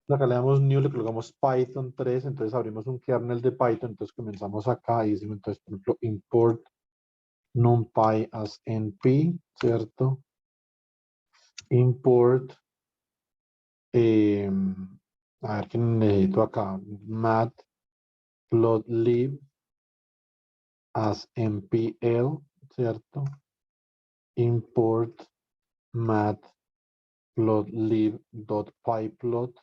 Acá le damos new, le colocamos Python 3, entonces abrimos un kernel de Python, entonces comenzamos acá y decimos, entonces, por ejemplo, import numpy as np, ¿cierto? Import, a ver qué necesito acá, matplotlib as npl, ¿cierto? Import matplotlib.pyplot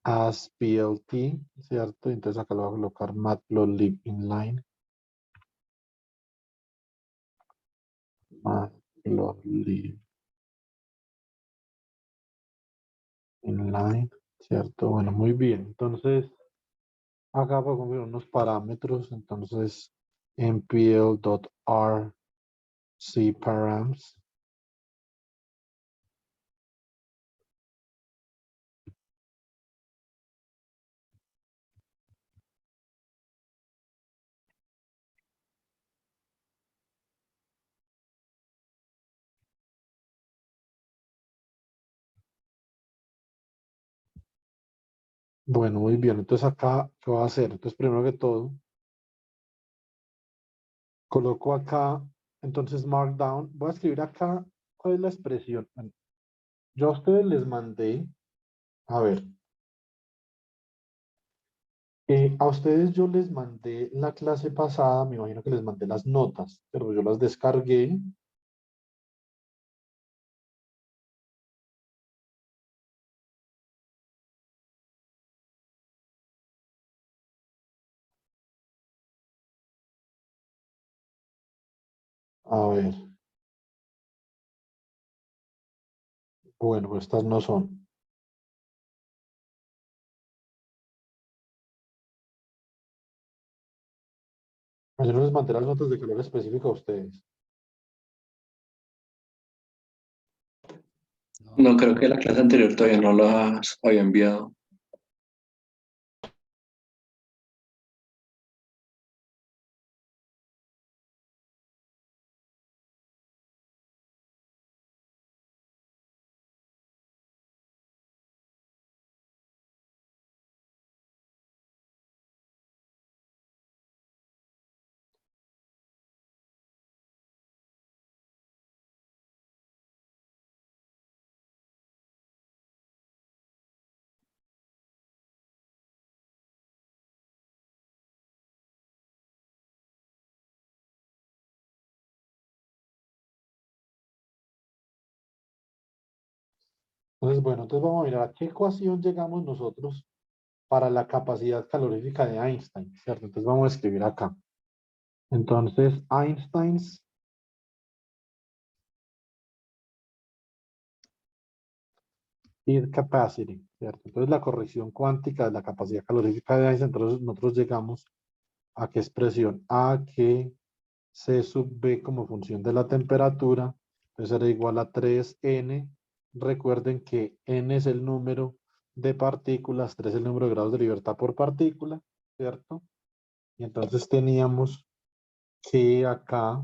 as plt, ¿cierto? Entonces acá lo voy a colocar matplotlib inline, matplotlib inline, ¿cierto? Bueno, muy bien. Entonces, acá voy a configurar unos parámetros, entonces npl.rcparams. Bueno, muy bien. Entonces acá, ¿qué voy a hacer? Entonces, primero que todo, coloco acá, entonces Markdown. Voy a escribir acá, ¿cuál es la expresión? Bueno, yo a ustedes les mandé, a ver, a ustedes yo les mandé la clase pasada, me imagino que les mandé las notas, pero yo las descargué. A ver, bueno, pues estas no son. Yo no les mandé las notas de color específico a ustedes. No, creo que la clase anterior todavía no las había enviado. Entonces, bueno, entonces vamos a mirar a qué ecuación llegamos nosotros para la capacidad calorífica de Einstein, ¿cierto? Entonces vamos a escribir acá. Entonces, Einstein's heat capacity, ¿cierto? Entonces la corrección cuántica de la capacidad calorífica de Einstein, entonces nosotros llegamos a qué expresión, a que C sub B como función de la temperatura, entonces será igual a 3N. Recuerden que N es el número de partículas, 3 es el número de grados de libertad por partícula, ¿cierto? Y entonces teníamos que acá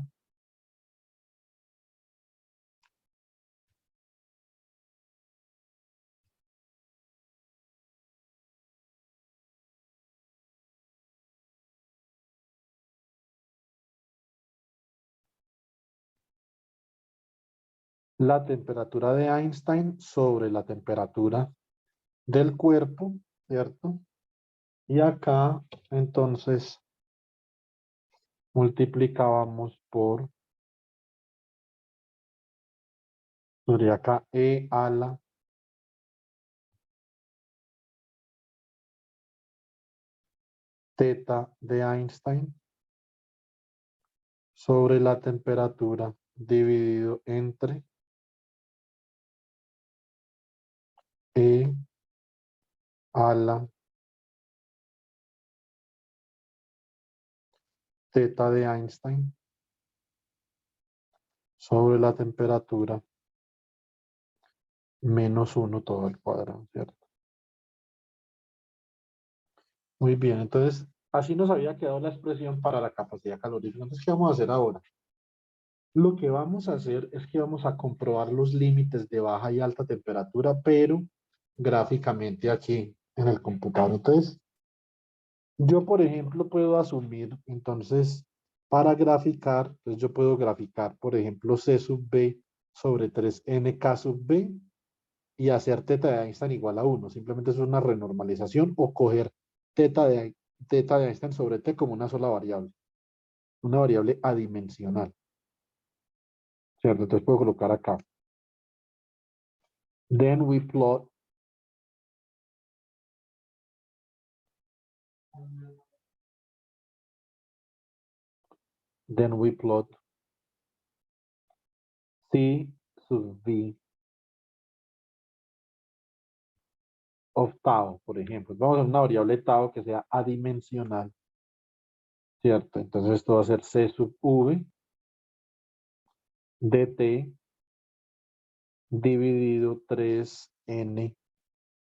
la temperatura de Einstein sobre la temperatura del cuerpo, ¿cierto? Y acá entonces multiplicábamos por, sería acá E a la teta de Einstein sobre la temperatura dividido entre E a la teta de Einstein sobre la temperatura menos 1 todo al cuadrado, ¿cierto? Muy bien, entonces así nos había quedado la expresión para la capacidad calorífica. Entonces, ¿qué vamos a hacer ahora? Lo que vamos a hacer es que vamos a comprobar los límites de baja y alta temperatura, pero gráficamente aquí en el computador. Entonces, yo, por ejemplo, puedo asumir, entonces, para graficar, entonces yo puedo graficar, por ejemplo, C sub B sobre 3NK sub B y hacer teta de Einstein igual a 1. Simplemente es una renormalización o coger teta de Einstein sobre T como una sola variable, una variable adimensional, ¿cierto? Entonces puedo colocar acá. Then we plot C sub V of tau, por ejemplo. Vamos a una variable tau que sea adimensional, ¿cierto? Entonces esto va a ser C sub V de T dividido 3N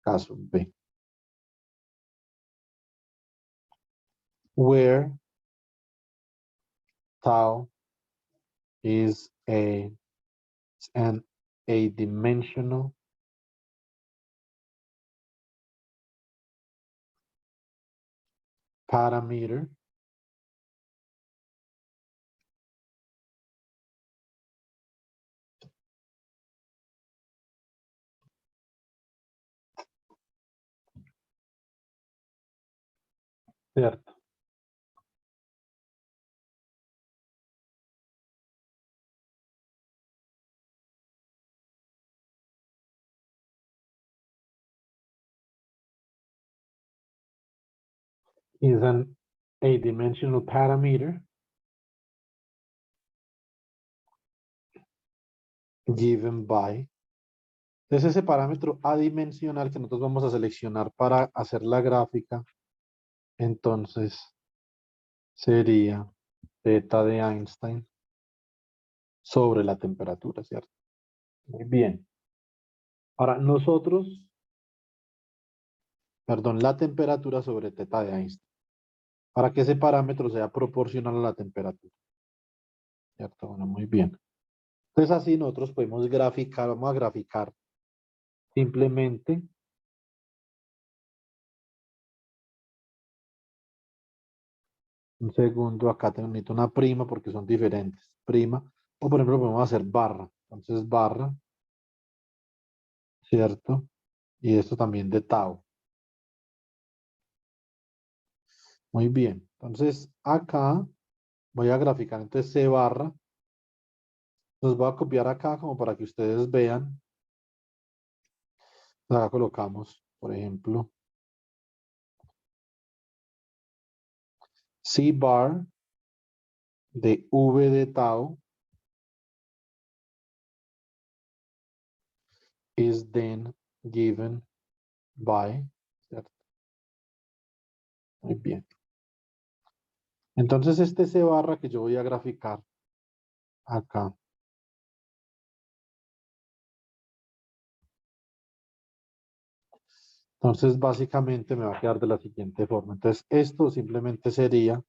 K sub B. Where tau is an a-dimensional parameter ¿cierto? Is an a-dimensional parameter given by. Entonces ese parámetro adimensional que nosotros vamos a seleccionar para hacer la gráfica, entonces sería teta de Einstein sobre la temperatura, ¿cierto? Muy bien. Ahora nosotros, perdón, la temperatura sobre teta de Einstein, para que ese parámetro sea proporcional a la temperatura, ¿cierto? Bueno, muy bien. Entonces así nosotros podemos graficar, vamos a graficar simplemente un segundo, acá necesito una prima porque son diferentes. Prima, o por ejemplo podemos hacer barra. Entonces barra, ¿cierto? Y esto también de tau. Muy bien. Entonces acá voy a graficar. Entonces C barra. Los voy a copiar acá como para que ustedes vean. Acá colocamos, por ejemplo, C bar de V de tau is then given by, ¿cierto? Muy bien. Entonces este C barra que yo voy a graficar acá. Entonces básicamente me va a quedar de la siguiente forma. Entonces esto simplemente sería,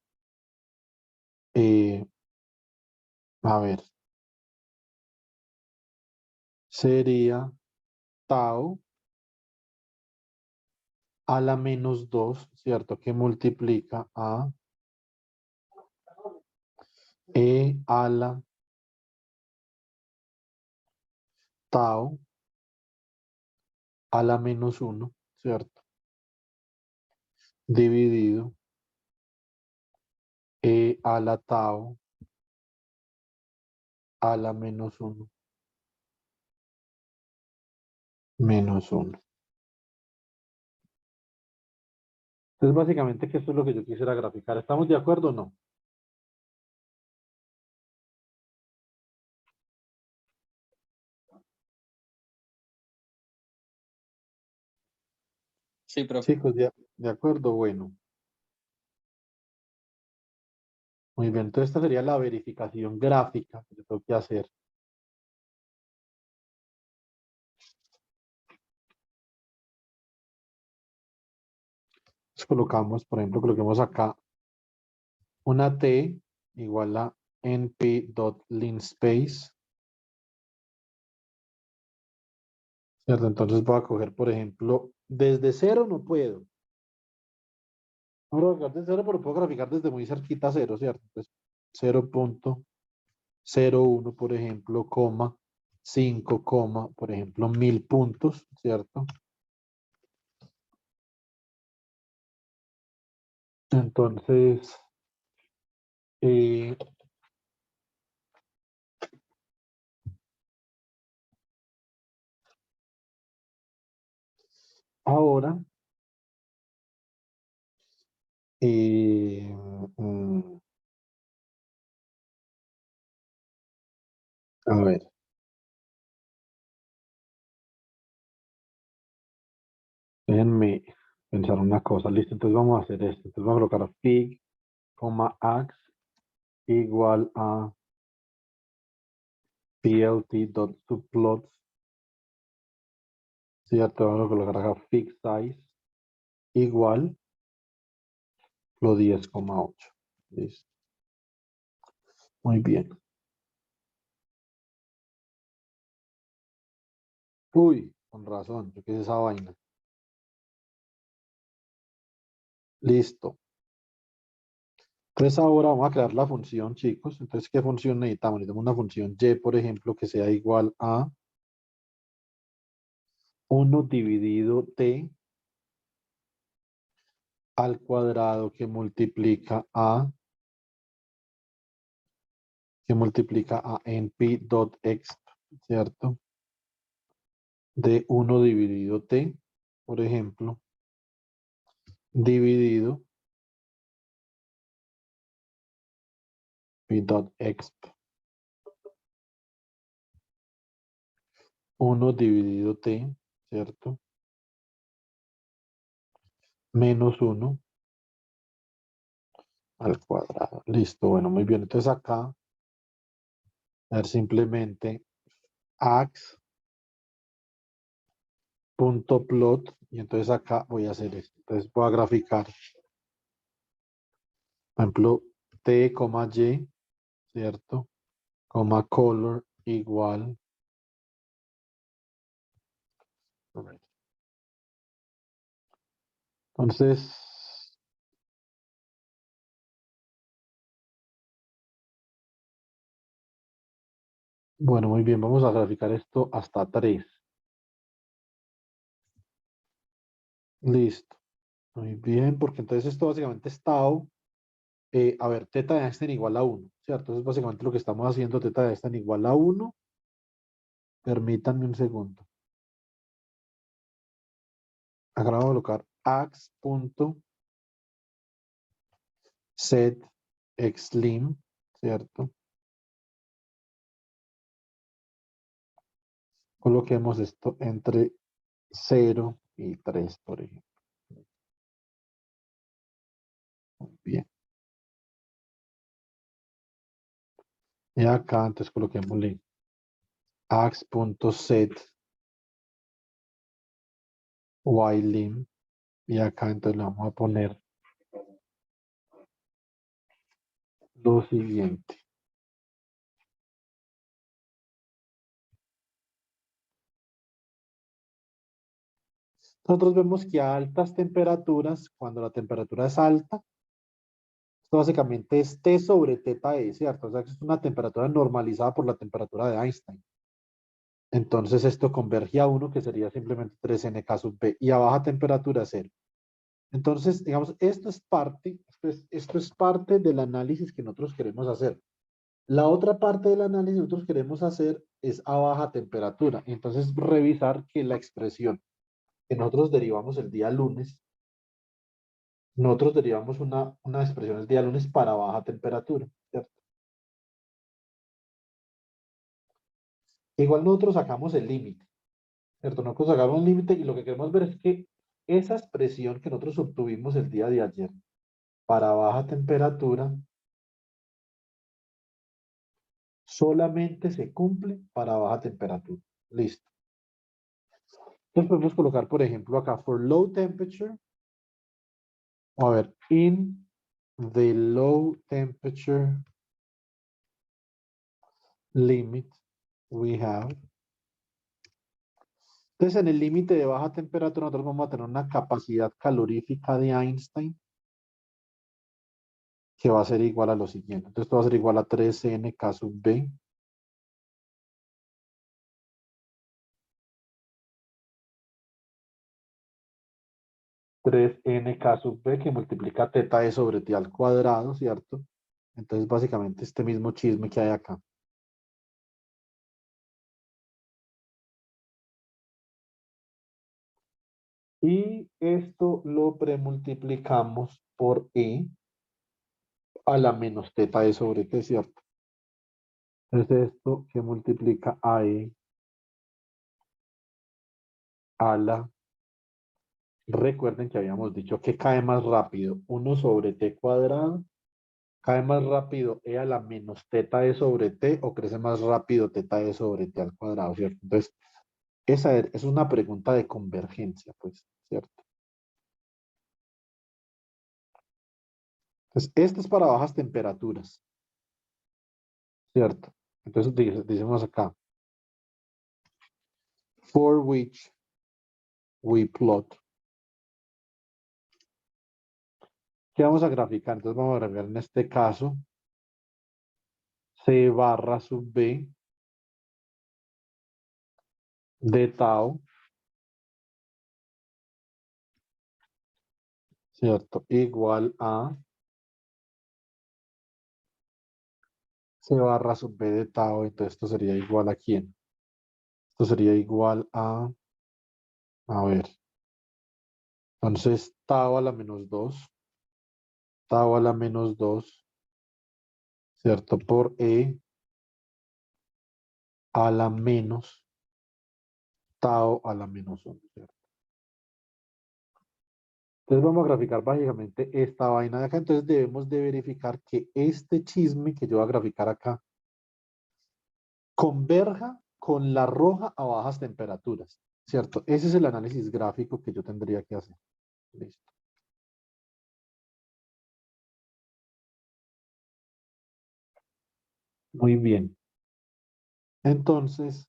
a ver, sería tau a la menos 2, ¿cierto? Que multiplica a E a la tau a la menos 1, ¿cierto? Dividido E a la tau a la menos 1 menos 1. Entonces básicamente que esto es lo que yo quisiera graficar. ¿Estamos de acuerdo o no? Sí, profe. Chicos, de acuerdo, bueno. Muy bien, entonces esta sería la verificación gráfica que yo tengo que hacer. Entonces colocamos, por ejemplo, coloquemos acá una T igual a np.linspace ¿cierto? Entonces voy a coger, por ejemplo, desde cero no puedo. No puedo graficar desde cero, pero puedo graficar desde muy cerquita a cero, ¿cierto? Entonces, 0.01, por ejemplo, coma, 5, coma, por ejemplo, 1000 puntos, ¿cierto? Entonces, ahora, mm, a ver, déjenme pensar una cosa, listo, entonces vamos a hacer esto, entonces vamos a colocar fig, ax igual a plt.subplots, ¿cierto? Vamos a colocar acá fig size igual lo 10,8, listo, muy bien. Uy, con razón, yo qué es esa vaina. Listo. Entonces ahora vamos a crear la función, chicos. Entonces, ¿qué función necesitamos? Necesitamos una función y, por ejemplo, que sea igual a 1 dividido t al cuadrado que multiplica a np.exp, ¿cierto? De 1 dividido t, por ejemplo, dividido p.exp. 1 dividido t, ¿cierto? Menos 1 al cuadrado. Listo, bueno, muy bien. Entonces acá, a ver, simplemente ax.plot, y entonces acá voy a hacer esto. Entonces voy a graficar, por ejemplo, t, y, ¿cierto? Color igual. Entonces, bueno, muy bien, vamos a graficar esto hasta 3. Listo. Muy bien, porque entonces esto básicamente estado, a ver, teta de Einstein igual a 1, ¿cierto? Entonces básicamente lo que estamos haciendo, teta de Einstein igual a 1. Permítanme un segundo. Acá vamos a colocar ax.setXlim, ¿cierto? Coloquemos esto entre 0 y 3, por ejemplo. Muy bien. Y acá entonces coloquémosle ax.setYlim. Y acá entonces le vamos a poner lo siguiente. Nosotros vemos que a altas temperaturas, cuando la temperatura es alta, esto básicamente es T sobre teta E, ¿cierto? O sea, que es una temperatura normalizada por la temperatura de Einstein. Entonces esto converge a 1, que sería simplemente 3nk sub B, y a baja temperatura 0. Entonces, digamos, esto es parte del análisis que nosotros queremos hacer. La otra parte del análisis que nosotros queremos hacer es a baja temperatura. Entonces, revisar que la expresión que nosotros derivamos el día lunes, nosotros derivamos una expresión el día lunes para baja temperatura, ¿cierto? Igual nosotros sacamos el límite, ¿cierto? Nosotros sacamos el límite y lo que queremos ver es que esa expresión que nosotros obtuvimos el día de ayer para baja temperatura solamente se cumple para baja temperatura. Listo. Entonces podemos colocar, por ejemplo, acá for low temperature. A ver, in the low temperature limit we have. Entonces, en el límite de baja temperatura, nosotros vamos a tener una capacidad calorífica de Einstein que va a ser igual a lo siguiente. Entonces, esto va a ser igual a 3N sub B. Tres N sub B que multiplica teta E sobre T al cuadrado, ¿cierto? Entonces, básicamente, este mismo chisme que hay acá. Y esto lo premultiplicamos por E a la menos teta E sobre T, ¿cierto? Entonces esto que multiplica a E a la... Recuerden que habíamos dicho que cae más rápido 1 sobre T cuadrado. Cae más rápido E a la menos teta E sobre T o crece más rápido teta E sobre T al cuadrado, ¿cierto? Entonces, esa es una pregunta de convergencia, pues, ¿cierto? Entonces, esto es para bajas temperaturas, ¿cierto? Entonces, decimos acá, for which we plot. ¿Qué vamos a graficar? Entonces, vamos a graficar en este caso C barra sub B de tau, ¿cierto? Igual a C barra sub B de tau. Entonces, esto sería igual a ¿quién? Esto sería igual a ver, entonces tau a la menos 2, tau a la menos 2, ¿cierto? Por E a la menos tau a la menos 1, ¿cierto? Entonces vamos a graficar básicamente esta vaina de acá. Entonces debemos de verificar que este chisme que yo voy a graficar acá converja con la roja a bajas temperaturas, ¿cierto? Ese es el análisis gráfico que yo tendría que hacer. Listo. Muy bien. Entonces,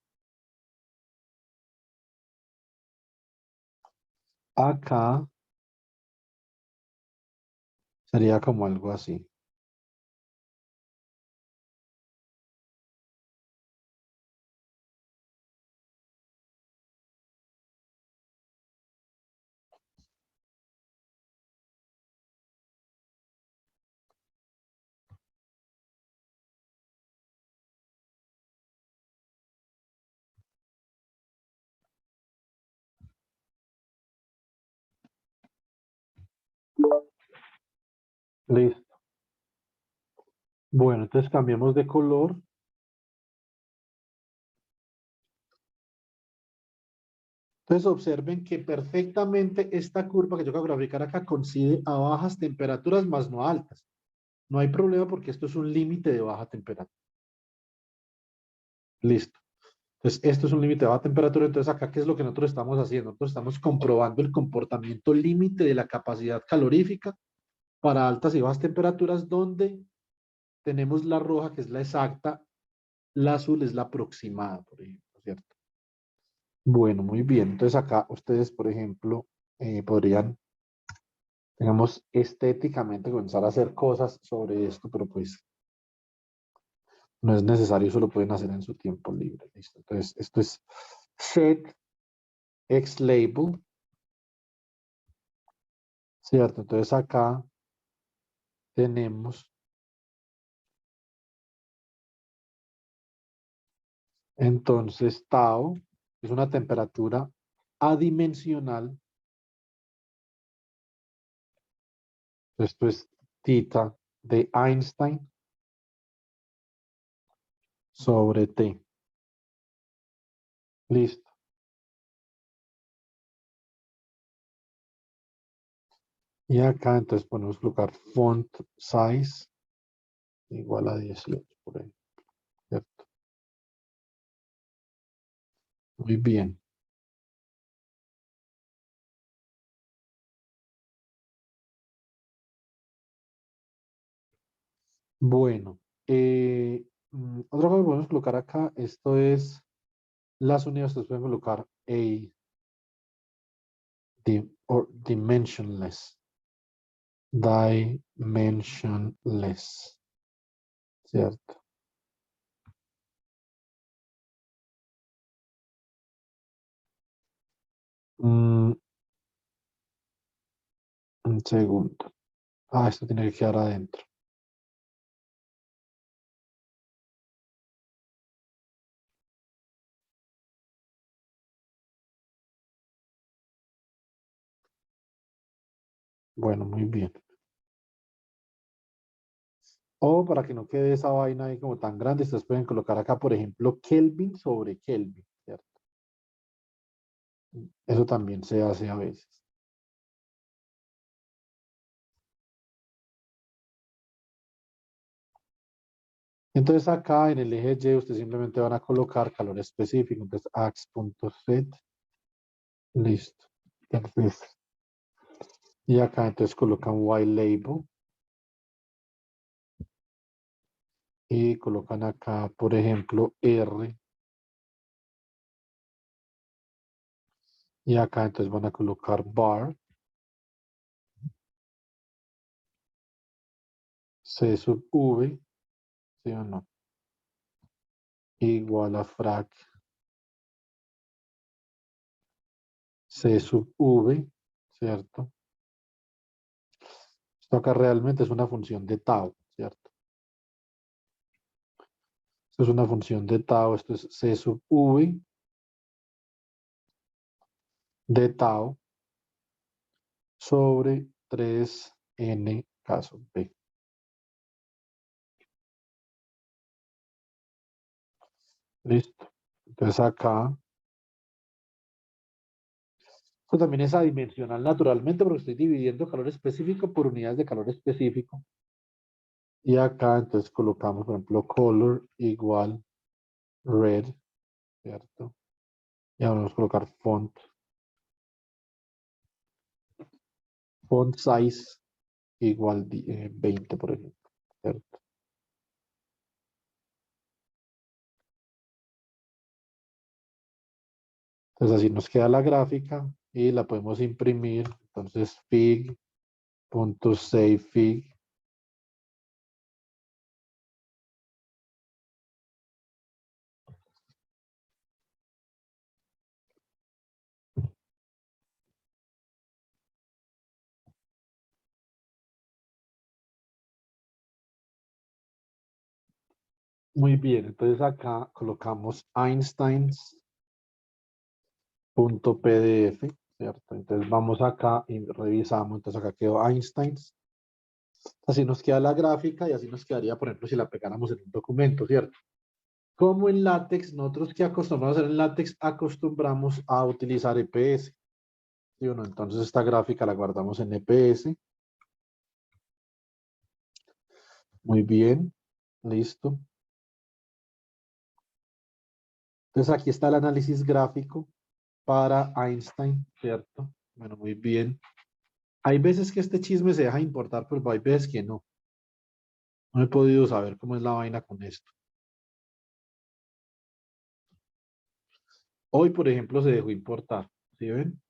acá sería como algo así. Listo. Bueno, entonces cambiamos de color. Entonces observen que perfectamente esta curva que yo voy a graficar acá coincide a bajas temperaturas más no altas. No hay problema porque esto es un límite de baja temperatura. Listo. Entonces, esto es un límite de baja temperatura. Entonces, acá, ¿qué es lo que nosotros estamos haciendo? Nosotros estamos comprobando el comportamiento límite de la capacidad calorífica para altas y bajas temperaturas, donde tenemos la roja, que es la exacta, la azul es la aproximada, por ejemplo, ¿cierto? Bueno, muy bien. Entonces, acá ustedes, por ejemplo, podrían, digamos, estéticamente comenzar a hacer cosas sobre esto, pero pues no es necesario, eso lo pueden hacer en su tiempo libre. ¿Listo? Entonces, esto es set X label, ¿cierto? Entonces acá tenemos entonces tau, es una temperatura adimensional. Esto es tita de Einstein sobre T. Listo. Y acá entonces podemos colocar font size igual a 18 por ahí, ¿cierto? Muy bien. Bueno, otra cosa que podemos colocar acá, esto es las unidades, ustedes pueden colocar A or dimensionless. Dimensionless. ¿Cierto? Un segundo. Esto tiene que quedar adentro. Bueno, muy bien. O para que no quede esa vaina ahí como tan grande, ustedes pueden colocar acá, por ejemplo, Kelvin sobre Kelvin, ¿cierto? Eso también se hace a veces. Entonces acá en el eje Y ustedes simplemente van a colocar calor específico. Entonces ax.set. Listo. Perfecto. Y acá entonces colocan Y label. Y colocan acá, por ejemplo, R. Y acá entonces van a colocar bar. C sub V. ¿Sí o no? Igual a frac C sub V. ¿Cierto? Esto acá realmente es una función de tau, ¿cierto? Esto es una función de tau, esto es C sub V de tau sobre 3n caso B. Listo. Entonces acá, esto también es adimensional naturalmente porque estoy dividiendo calor específico por unidades de calor específico. Y acá entonces colocamos, por ejemplo, color igual red, ¿cierto? Y ahora vamos a colocar font. Font size igual 20, por ejemplo, ¿cierto? Entonces así nos queda la gráfica y la podemos imprimir. Entonces fig.savefig. Muy bien, entonces acá colocamos Einsteins.pdf, ¿cierto? Entonces vamos acá y revisamos. Entonces acá quedó Einsteins. Así nos queda la gráfica y así nos quedaría, por ejemplo, si la pegáramos en un documento, ¿cierto? Como en látex, nosotros que acostumbramos a hacer en látex, acostumbramos a utilizar EPS. ¿Sí o no? Entonces esta gráfica la guardamos en EPS. Muy bien, listo. Entonces aquí está el análisis gráfico para Einstein, ¿cierto? Bueno, muy bien. Hay veces que este chisme se deja importar, pero hay veces que no. No he podido saber cómo es la vaina con esto. Hoy, por ejemplo, se dejó importar. ¿Sí ven?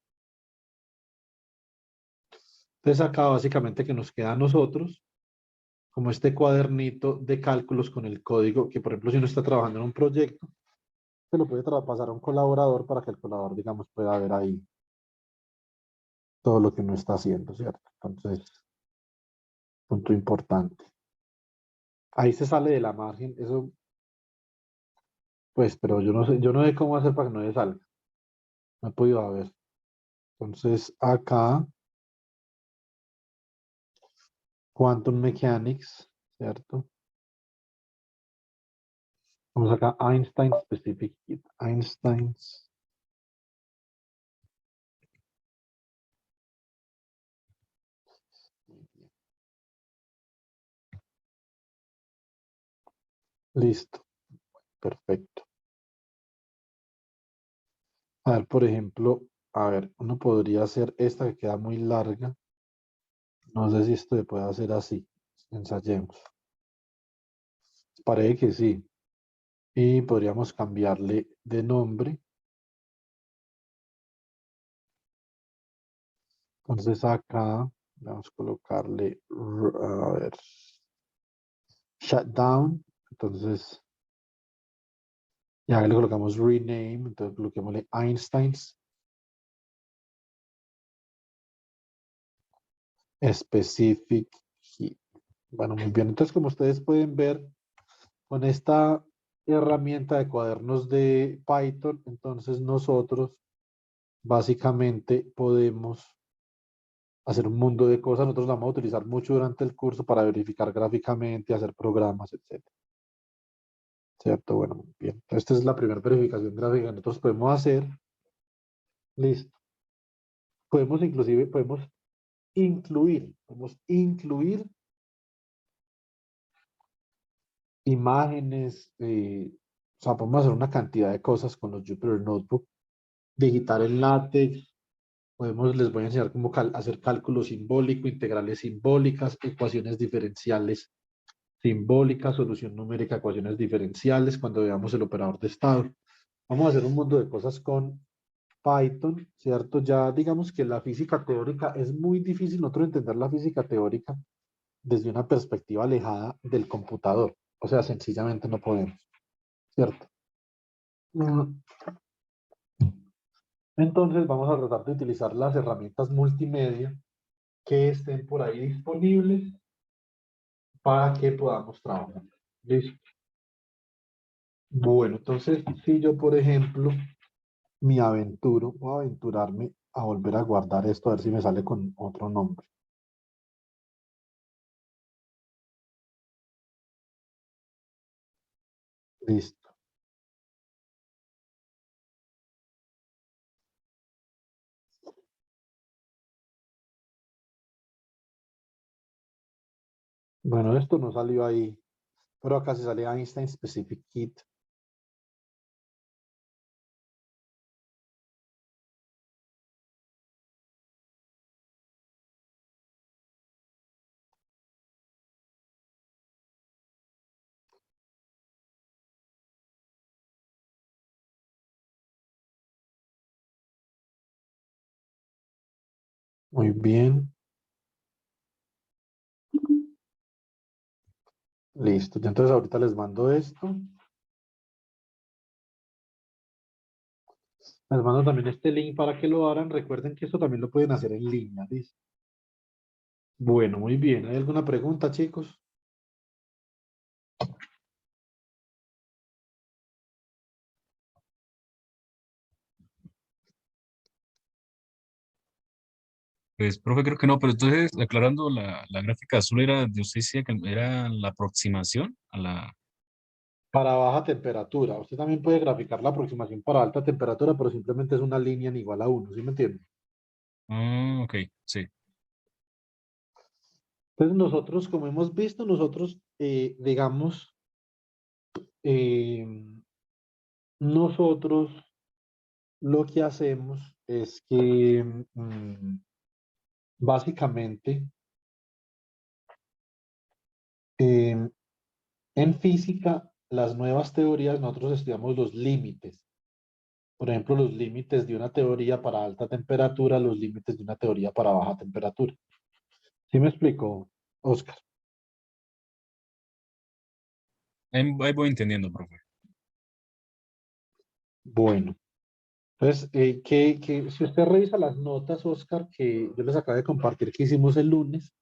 Entonces acá básicamente que nos queda a nosotros como este cuadernito de cálculos con el código que, por ejemplo, si uno está trabajando en un proyecto, se lo puede pasar a un colaborador para que el colaborador, digamos, pueda ver ahí todo lo que uno está haciendo, ¿cierto? Entonces, punto importante. Ahí se sale de la margen, eso, pues, pero yo no sé cómo hacer para que no se salga. No he podido ver. Entonces, acá, Quantum Mechanics, ¿cierto? Vamos acá, Einstein Specific Kit. Einstein's. Listo, perfecto. A ver, por ejemplo, a ver, uno podría hacer esta que queda muy larga. No sé si esto se puede hacer así. Ensayemos. Parece que sí. Y podríamos cambiarle de nombre. Entonces acá vamos a colocarle, a ver, shutdown. Entonces ya le colocamos rename. Entonces coloquémosle Einsteins specific heat. Bueno, muy bien. Entonces, como ustedes pueden ver, con esta herramienta de cuadernos de Python, entonces nosotros básicamente podemos hacer un mundo de cosas. Nosotros la vamos a utilizar mucho durante el curso para verificar gráficamente, hacer programas, etcétera. ¿Cierto? Bueno, muy bien. Esta es la primera verificación gráfica que nosotros podemos hacer. Listo. Podemos incluir imágenes, o sea, podemos hacer una cantidad de cosas con los Jupyter Notebook, digitar en LaTeX, les voy a enseñar cómo hacer cálculo simbólico, integrales simbólicas, ecuaciones diferenciales simbólicas, solución numérica, ecuaciones diferenciales, cuando veamos el operador de estado. Vamos a hacer un mundo de cosas con Python, ¿cierto? Ya digamos que la física teórica es muy difícil nosotros entender la física teórica desde una perspectiva alejada del computador. O sea, sencillamente no podemos, ¿cierto? Mm, Entonces vamos a tratar de utilizar las herramientas multimedia que estén por ahí disponibles para que podamos trabajar. ¿Listo? Bueno, entonces si yo, por ejemplo, voy a aventurarme a volver a guardar esto, a ver si me sale con otro nombre. Listo. Bueno, esto no salió ahí, pero acá se sale Einstein Specific Heat. Muy bien. Listo. Y entonces ahorita les mando esto. Les mando también este link para que lo hagan. Recuerden que esto también lo pueden hacer en línea. ¿Listo? Bueno, muy bien. ¿Hay alguna pregunta, chicos? Pues, profe, creo que no, pero entonces, aclarando, la gráfica azul era, de usted decía que era la aproximación a la... Para baja temperatura. Usted también puede graficar la aproximación para alta temperatura, pero simplemente es una línea en igual a 1. ¿Sí me entiende? Ah, ok, sí. Entonces nosotros, como hemos visto, nosotros, digamos, eh, nosotros lo que hacemos es que básicamente eh, en física, las nuevas teorías, nosotros estudiamos los límites. Por ejemplo, los límites de una teoría para alta temperatura, los límites de una teoría para baja temperatura. ¿Sí me explico, Oscar? Ahí voy entendiendo, profe. Bueno, entonces, si usted revisa las notas, Oscar, que yo les acabo de compartir que hicimos el lunes,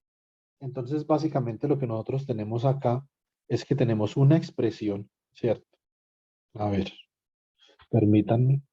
entonces básicamente lo que nosotros tenemos acá es que tenemos una expresión, ¿cierto? A ver, permítanme.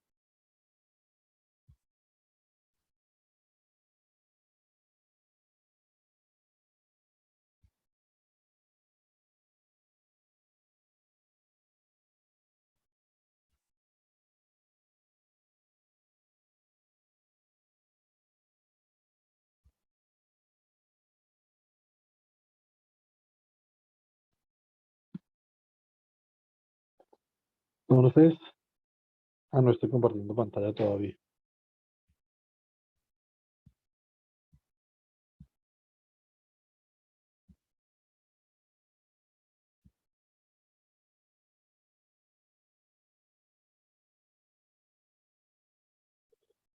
Entonces, no estoy compartiendo pantalla todavía.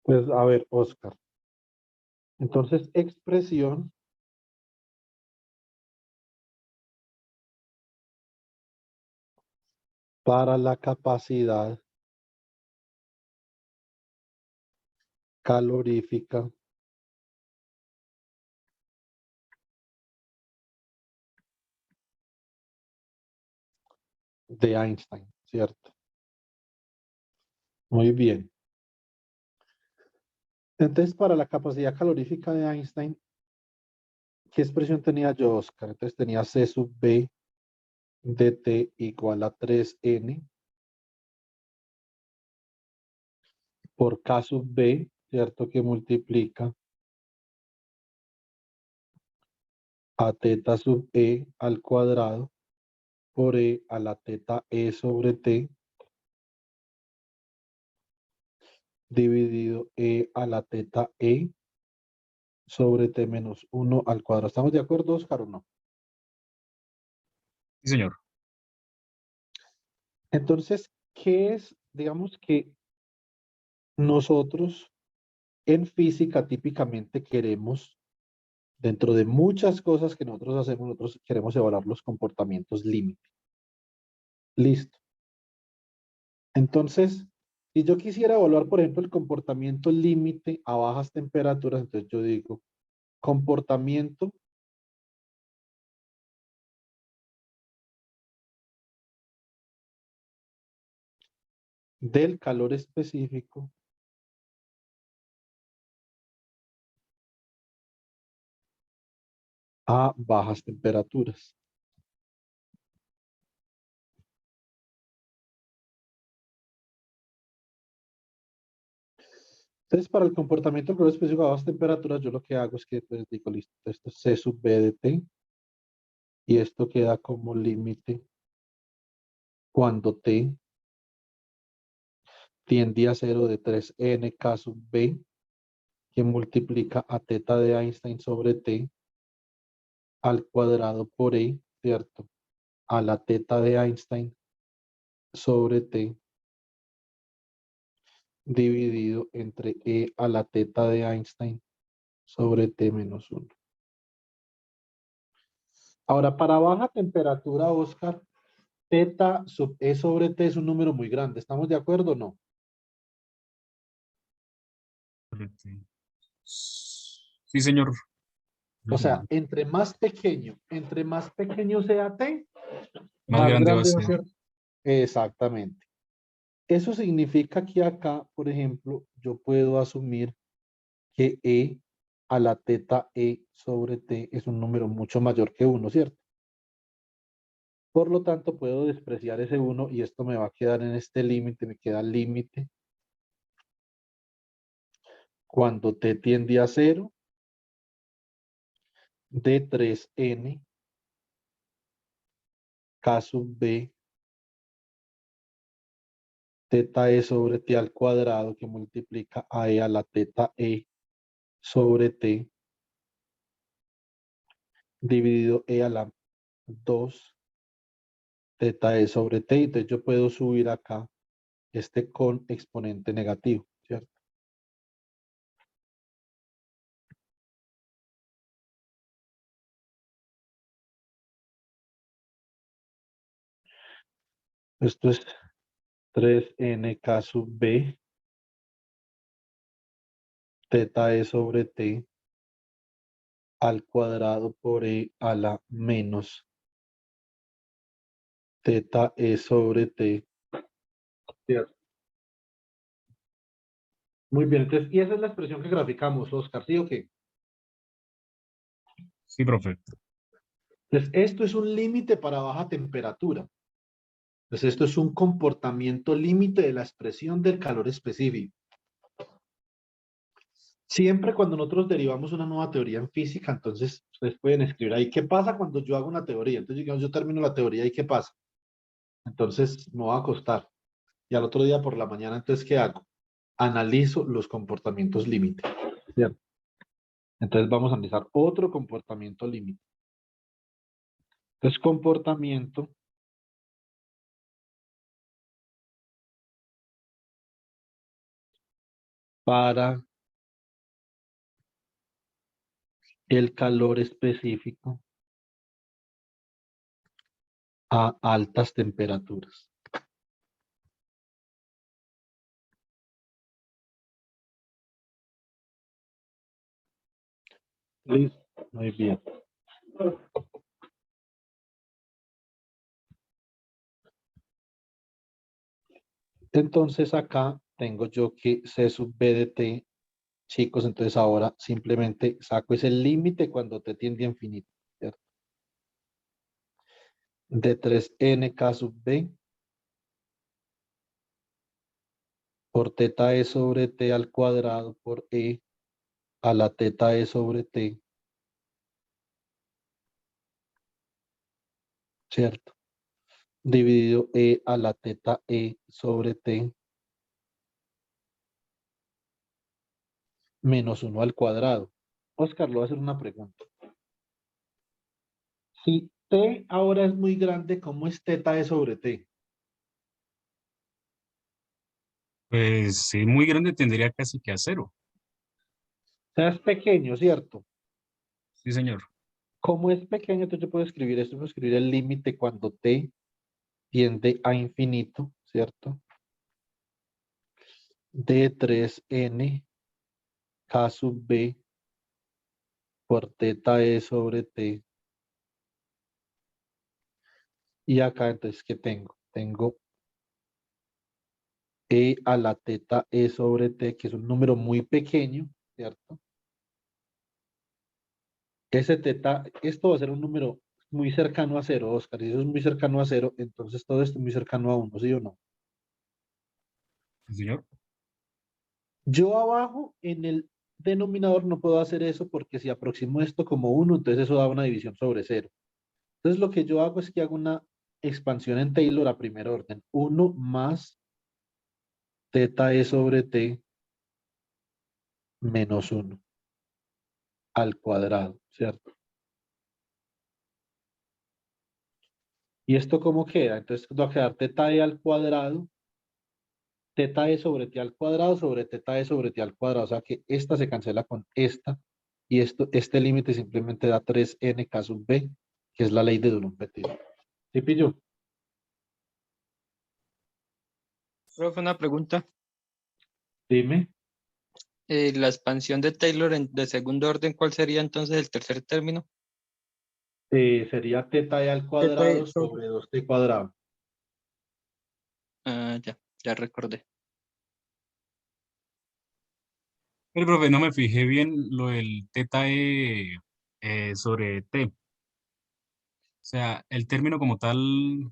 Pues, a ver, Oscar. Entonces, expresión para la capacidad calorífica de Einstein, ¿cierto? Muy bien. Entonces, para la capacidad calorífica de Einstein, ¿qué expresión tenía yo, Oscar? Entonces tenía C sub B de T igual a 3N por K sub B, ¿cierto? Que multiplica a teta sub E al cuadrado por E a la teta E sobre T dividido E a la teta E sobre T menos 1 al cuadrado. ¿Estamos de acuerdo, Oscar, o no? Sí, señor. Entonces, ¿qué es? Digamos que nosotros en física típicamente queremos, dentro de muchas cosas que nosotros hacemos, nosotros queremos evaluar los comportamientos límite. Listo. Entonces, si yo quisiera evaluar, por ejemplo, el comportamiento límite a bajas temperaturas, entonces yo digo comportamiento del calor específico a bajas temperaturas. Entonces, para el comportamiento del calor específico a bajas temperaturas, yo lo que hago es que pues, digo, listo, esto es C sub B de T y esto queda como límite cuando T tiende a 0 de 3N K sub B, que multiplica a teta de Einstein sobre T al cuadrado por E, ¿cierto? A la teta de Einstein sobre T dividido entre E a la teta de Einstein sobre T menos 1. Ahora, para baja temperatura, Oscar, teta sub E sobre T es un número muy grande. ¿Estamos de acuerdo o no? Sí, señor. O sea, entre más pequeño sea T, Más más grande va a grande va a ser. ser. Exactamente. Eso significa que acá, por ejemplo, yo puedo asumir que E a la teta E sobre T es un número mucho mayor que 1, ¿cierto? Por lo tanto, puedo despreciar ese 1 y esto me va a quedar en este límite, me queda límite cuando T tiende a 0 de 3N K sub B teta E sobre T al cuadrado que multiplica a E a la teta E sobre T dividido E a la 2 teta E sobre T. Entonces yo puedo subir acá este con exponente negativo, ¿cierto? Esto es 3NK sub B teta E sobre T al cuadrado por E a la menos teta E sobre T. ¿Cierto? Muy bien, entonces, y esa es la expresión que graficamos, Oscar, ¿sí o qué? Sí, profe. Entonces, esto es un límite para baja temperatura. Entonces, esto es un comportamiento límite de la expresión del calor específico. Siempre cuando nosotros derivamos una nueva teoría en física, entonces ustedes pueden escribir ahí, ¿qué pasa cuando yo hago una teoría? Entonces, digamos, yo termino la teoría y ¿qué pasa? Entonces, me va a acostar. Y al otro día por la mañana, entonces, ¿qué hago? Analizo los comportamientos límite. ¿Cierto? Entonces, vamos a analizar otro comportamiento límite. Entonces, comportamiento para el calor específico a altas temperaturas. Listo, muy bien. Entonces acá tengo yo que C sub B de T, chicos, entonces ahora simplemente saco ese límite cuando T tiende a infinito, ¿cierto? De 3N K sub B por teta E sobre T al cuadrado por E a la teta E sobre T, ¿cierto? Dividido E a la teta E sobre T menos 1 al cuadrado. Oscar, le voy a hacer una pregunta. Si T ahora es muy grande, ¿cómo es teta E sobre T? Pues sí, muy grande tendría casi que a cero. O sea, es pequeño, ¿cierto? Sí, señor. Como es pequeño, entonces yo puedo escribir esto, puedo escribir el límite cuando T tiende a infinito, ¿cierto? De 3N K sub B por teta E sobre T. Y acá entonces, ¿qué tengo? Tengo E a la teta E sobre T, que es un número muy pequeño, ¿cierto? Ese teta, esto va a ser un número muy cercano a cero, Oscar. Si eso es muy cercano a cero, entonces todo esto es muy cercano a 1, ¿sí o no? Sí, señor. Yo abajo en el denominador no puedo hacer eso porque si aproximo esto como 1, entonces eso da una división sobre cero. Entonces lo que yo hago es que hago una expansión en Taylor a primer orden. 1 más teta E sobre T menos 1 al cuadrado, ¿cierto? ¿Y esto cómo queda? Entonces va a quedar teta E al cuadrado, teta E sobre T al cuadrado sobre teta E sobre T al cuadrado. O sea que esta se cancela con esta y este límite simplemente da 3N K sub B, que es la ley de Dulong-Pettit. ¿Sí pilló? Profe, una pregunta. Dime. La expansión de Taylor de segundo orden, ¿cuál sería entonces el tercer término? Sería teta E al cuadrado sobre 2T cuadrado. Ah, ya recordé. Pero, profe, no me fijé bien lo del teta E sobre T. O sea, el término como tal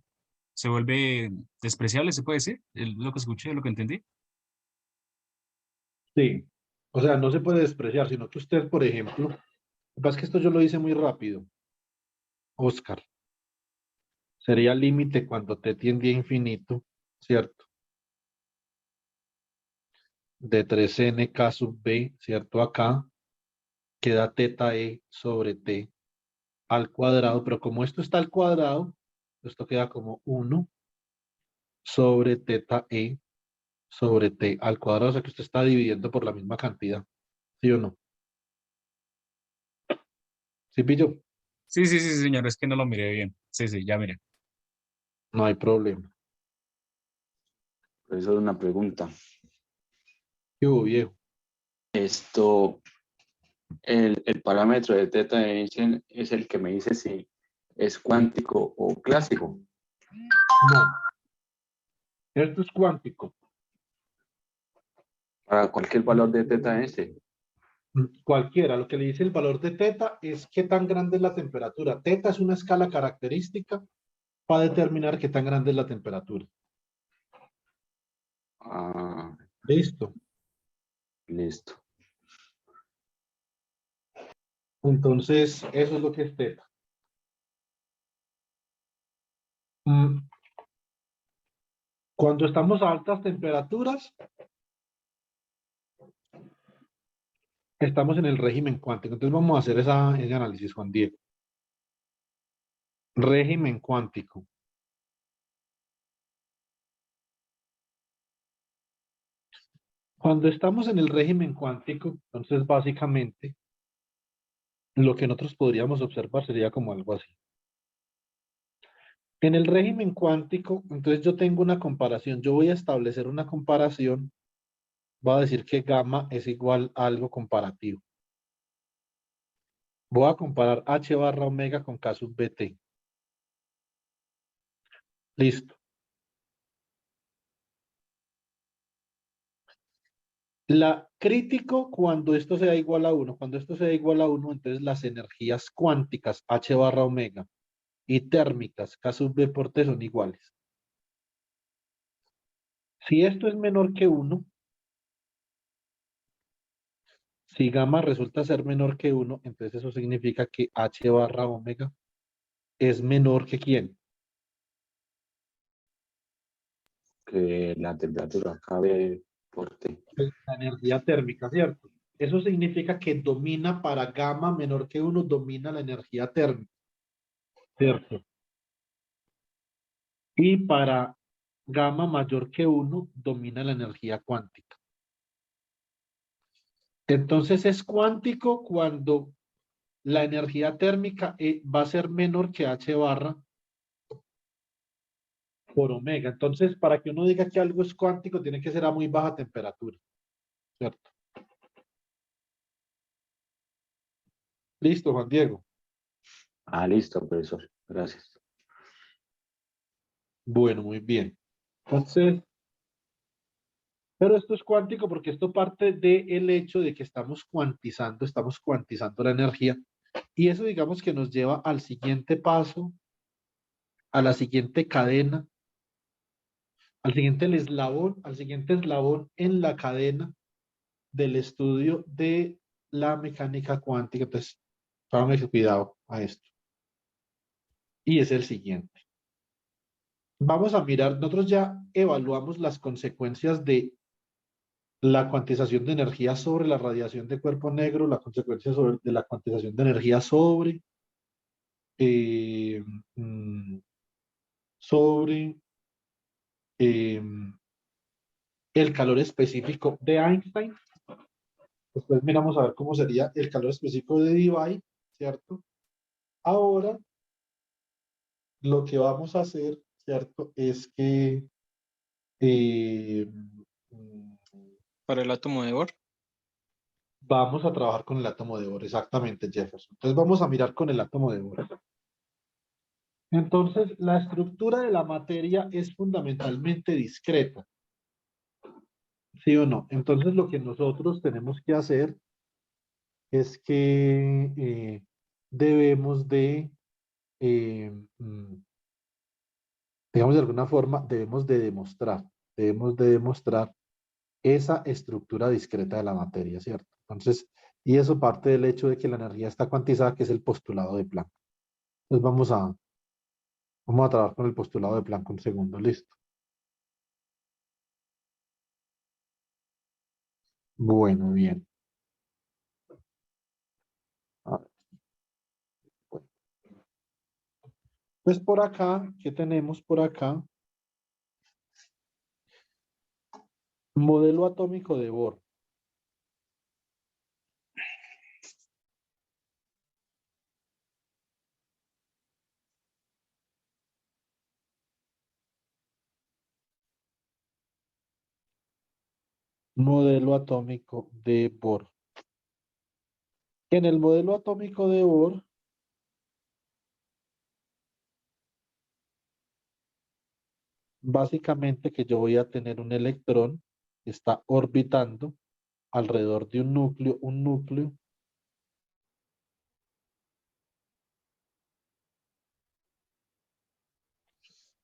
se vuelve despreciable, ¿se puede decir? Lo que escuché, lo que entendí. Sí. O sea, no se puede despreciar, sino que usted, por ejemplo, lo que pasa es que esto yo lo hice muy rápido. Oscar, sería límite cuando T tiende a infinito, ¿cierto? De 3N K sub B, ¿cierto? Acá queda teta E sobre T al cuadrado, pero como esto está al cuadrado, esto queda como 1 sobre teta E sobre T al cuadrado, o sea que usted está dividiendo por la misma cantidad, ¿sí o no? ¿Sí pillo? Sí, sí, sí, señor, es que no lo miré bien. Sí, sí, ya miré. No hay problema. Profesor, una pregunta. ¿Qué hubo, viejo? Esto, el parámetro de teta de Einstein es el que me dice si es cuántico o clásico. No, esto es cuántico. Para cualquier valor de teta de Einstein. Cualquiera, lo que le dice el valor de teta es qué tan grande es la temperatura. Teta es una escala característica para determinar qué tan grande es la temperatura. Ah, Listo. listo. Entonces, eso es lo que es teta. Mm, Cuando estamos a altas temperaturas, estamos en el régimen cuántico. Entonces vamos a hacer ese análisis, Juan Diego. Régimen cuántico. Cuando estamos en el régimen cuántico, entonces básicamente lo que nosotros podríamos observar sería como algo así. En el régimen cuántico, entonces yo tengo una comparación, yo voy a establecer una comparación, voy a decir que gamma es igual a algo comparativo. Voy a comparar H barra omega con K sub BT. Listo. La crítico cuando esto sea igual a 1, cuando esto sea igual a 1, entonces las energías cuánticas H barra omega y térmicas K sub B por T son iguales. Si esto es menor que 1, si gamma resulta ser menor que 1, entonces eso significa que H barra omega es menor que ¿quién? Que la temperatura cabe por T. La energía térmica, ¿cierto? Eso significa que domina para gamma menor que 1, domina la energía térmica, ¿cierto? Y para gamma mayor que 1, domina la energía cuántica. Entonces es cuántico cuando la energía térmica va a ser menor que H barra por omega. Entonces, para que uno diga que algo es cuántico, tiene que ser a muy baja temperatura, ¿cierto? Listo, Juan Diego. Ah, listo, profesor. Gracias. Bueno, muy bien. Entonces, pero esto es cuántico porque esto parte del hecho de que estamos cuantizando la energía. Y eso digamos que nos lleva al siguiente paso, a la siguiente cadena, al siguiente eslabón en la cadena del estudio de la mecánica cuántica. Entonces, póngame cuidado a esto. Y es el siguiente. Vamos a mirar, nosotros ya evaluamos las consecuencias de la cuantización de energía sobre la radiación de cuerpo negro, la consecuencia de la cuantización de energía eh, mm, sobre eh, el calor específico de Einstein. Después miramos a ver cómo sería el calor específico de Debye, ¿cierto? Ahora, lo que vamos a hacer, ¿cierto? Es que eh, mm, Para el átomo de Bohr. vamos a trabajar con el átomo de Bohr, exactamente, Jefferson. Entonces vamos a mirar con el átomo de Bohr. Entonces, la estructura de la materia es fundamentalmente discreta, ¿sí o no? Entonces, lo que nosotros tenemos que hacer es que debemos de, eh, mm, digamos de alguna forma, debemos de demostrar esa estructura discreta de la materia, ¿cierto? Entonces, y eso parte del hecho de que la energía está cuantizada, que es el postulado de Planck. Entonces, vamos a trabajar con el postulado de Planck un segundo, listo. Bueno, bien. A ver, bueno. Pues por acá, ¿qué tenemos por acá? Modelo atómico de Bohr. Modelo atómico de Bohr. En el modelo atómico de Bohr, básicamente que yo voy a tener un electrón que está orbitando alrededor de un núcleo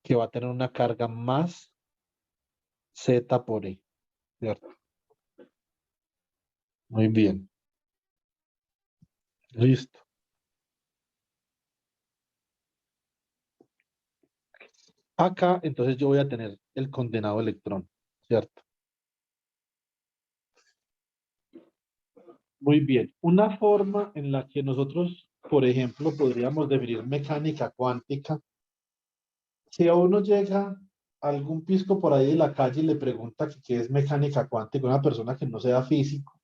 que va a tener una carga más Z por E, ¿cierto? Muy bien. Listo. Acá, entonces yo voy a tener el condenado electrón, ¿cierto? Muy bien. Una forma en la que nosotros, por ejemplo, podríamos definir mecánica cuántica, si a uno llega algún pisco por ahí de la calle y le pregunta que qué es mecánica cuántica, una persona que no sea físico,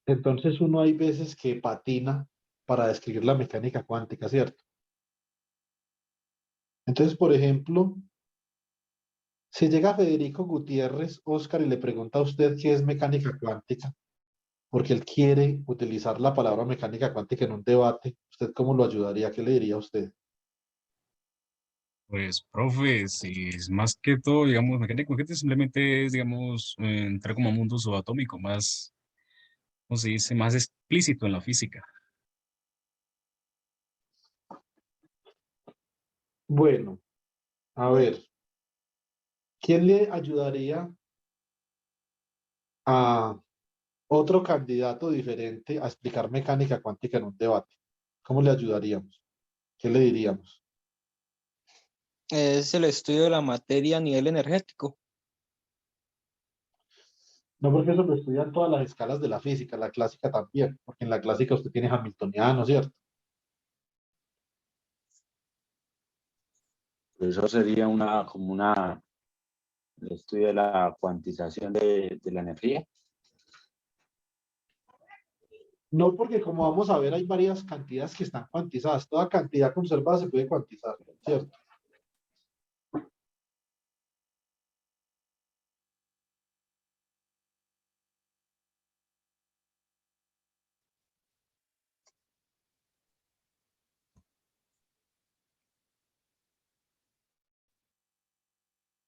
Entonces uno hay veces que patina para describir la mecánica cuántica, ¿cierto? Entonces, por ejemplo, si llega Federico Gutiérrez, Oscar, y le pregunta a usted qué es mecánica cuántica, porque él quiere utilizar la palabra mecánica cuántica en un debate, ¿usted cómo lo ayudaría? ¿Qué le diría a usted? Pues, profe, si es más que todo, digamos, mecánica cuántica simplemente es, digamos, entrar como a un mundo subatómico, más, ¿cómo se dice? Más explícito en la física. Bueno, a ver, ¿quién le ayudaría a otro candidato diferente a explicar mecánica cuántica en un debate? ¿Cómo le ayudaríamos? ¿Qué le diríamos? Es el estudio de la materia a nivel energético. No, porque eso lo estudian todas las escalas de la física, la clásica también, porque en la clásica usted tiene hamiltoniano, ¿cierto? Eso sería como el estudio de la cuantización de la energía. No, porque como vamos a ver, hay varias cantidades que están cuantizadas. Toda cantidad conservada se puede cuantizar, ¿cierto?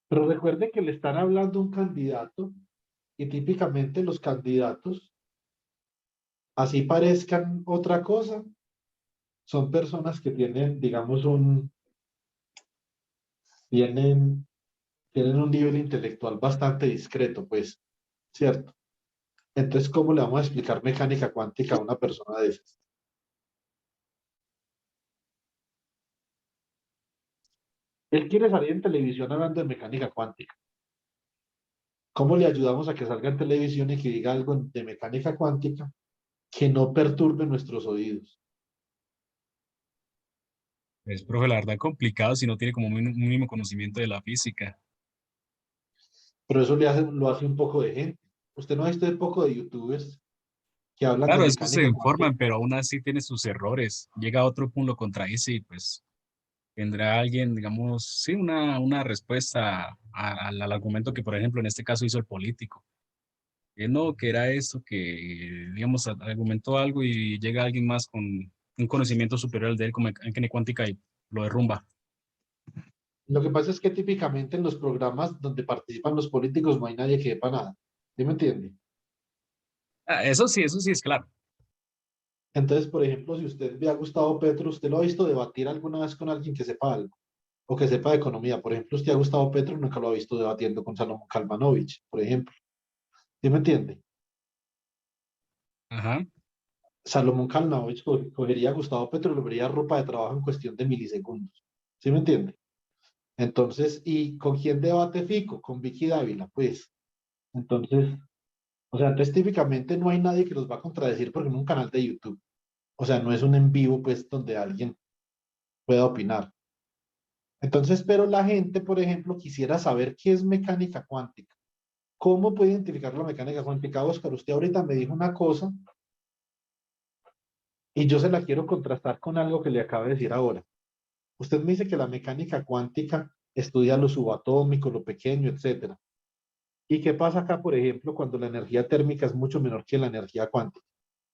Pero recuerde que le están hablando a un candidato y típicamente los candidatos, así parezcan otra cosa, son personas que tienen, digamos, tienen, tienen un nivel intelectual bastante discreto, pues, ¿cierto? Entonces, ¿cómo le vamos a explicar mecánica cuántica a una persona de esas? Él quiere salir en televisión hablando de mecánica cuántica. ¿Cómo le ayudamos a que salga en televisión y que diga algo de mecánica cuántica que no perturbe nuestros oídos? Pues, profe, la verdad complicado si no tiene como un mínimo conocimiento de la física. Pero eso lo hace un poco de gente. Usted no ha visto un poco de youtubers que hablan de Claro, es que se mecánica informan, cuántica. pero aún así tiene sus errores. Llega a otro punto, lo contradice y pues tendrá alguien, digamos, sí, una respuesta al argumento que, por ejemplo, en este caso hizo el político. Que no, que era esto, que, digamos, argumentó algo y llega alguien más con un conocimiento superior al de él como mecánica cuántica y lo derrumba. Lo que pasa es que típicamente en los programas donde participan los políticos no hay nadie que sepa nada. ¿Sí me entiende? Ah, eso sí es claro. Entonces, por ejemplo, si usted ve a Gustavo Petro, ¿usted lo ha visto debatir alguna vez con alguien que sepa algo o que sepa de economía? Por ejemplo, usted a Gustavo Petro nunca lo ha visto debatiendo con Salomón Kalmanovich, por ejemplo. ¿Sí me entiende? Ajá. Salomón Kalmanovich cogería a Gustavo Petro y le vería ropa de trabajo en cuestión de milisegundos. ¿Sí me entiende? Entonces, ¿y con quién debate Fico? Con Vicky Dávila, pues. Entonces, o sea, entonces típicamente no hay nadie que los va a contradecir porque en un canal de YouTube. O sea, no es un en vivo, pues, donde alguien pueda opinar. Entonces, pero la gente, por ejemplo, quisiera saber qué es mecánica cuántica. ¿Cómo puede identificar la mecánica cuántica, Oscar? Usted ahorita me dijo una cosa y yo se la quiero contrastar con algo que le acabo de decir ahora. Usted me dice que la mecánica cuántica estudia lo subatómico, lo pequeño, etcétera. ¿Y qué pasa acá, por ejemplo, cuando la energía térmica es mucho menor que la energía cuántica?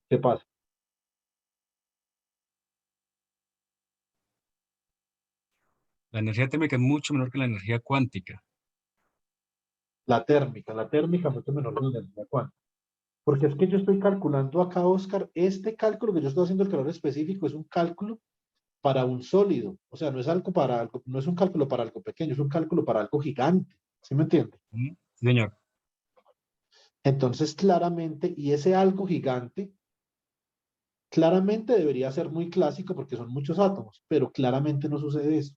¿Qué pasa? La energía térmica es mucho menor que la energía cuántica. La térmica mucho menor que la energía cuántica. Porque es que yo estoy calculando acá, Oscar, este cálculo que yo estoy haciendo, el calor específico, es un cálculo para un sólido. O sea, no es algo para algo, no es un cálculo para algo pequeño, es un cálculo para algo gigante. ¿Sí me entiende? ¿Mm? Sí, señor. Entonces, claramente, y ese algo gigante, claramente debería ser muy clásico porque son muchos átomos, pero claramente no sucede eso.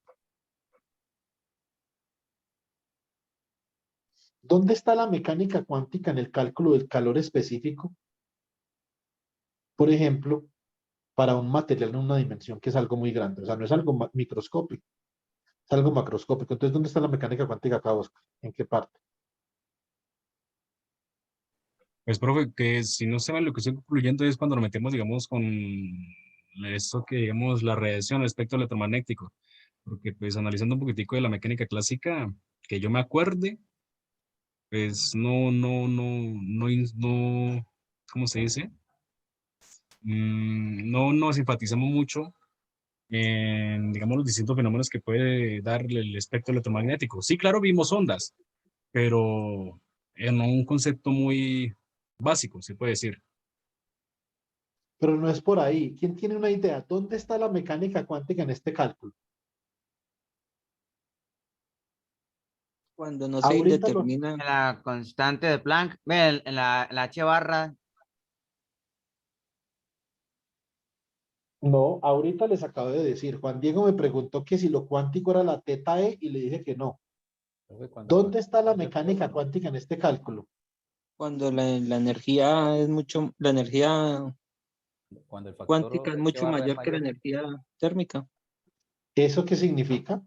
¿Dónde está la mecánica cuántica en el cálculo del calor específico? Por ejemplo, para un material en una dimensión que es algo muy grande. O sea, no es algo microscópico, es algo macroscópico. Entonces, ¿dónde está la mecánica cuántica acá, Oscar? ¿En qué parte? Pues, profe, que si no saben lo que estoy concluyendo es cuando nos metemos, digamos, con esto que, digamos, la radiación, el espectro electromagnético. Porque, pues, analizando un poquitico de la mecánica clásica, que yo me acuerde, pues, no, ¿cómo se dice? No nos enfatizamos mucho en, digamos, los distintos fenómenos que puede dar el espectro electromagnético. Sí, claro, vimos ondas, pero en un concepto muy básico, se puede decir. Pero no es por ahí. ¿Quién tiene una idea? ¿Dónde está la mecánica cuántica en este cálculo? Cuando no se Ahorita lo, indetermina, La constante de Planck, ve, la H barra, no, ahorita les acabo de decir, Juan Diego me preguntó que si lo cuántico era la teta E y le dije que no. ¿Dónde está la mecánica cuántica en este cálculo? cuando la energía es mucho, la energía Cuando el factor cuántica es H mucho barra es mayor que la mayor. energía térmica. ¿Eso qué significa?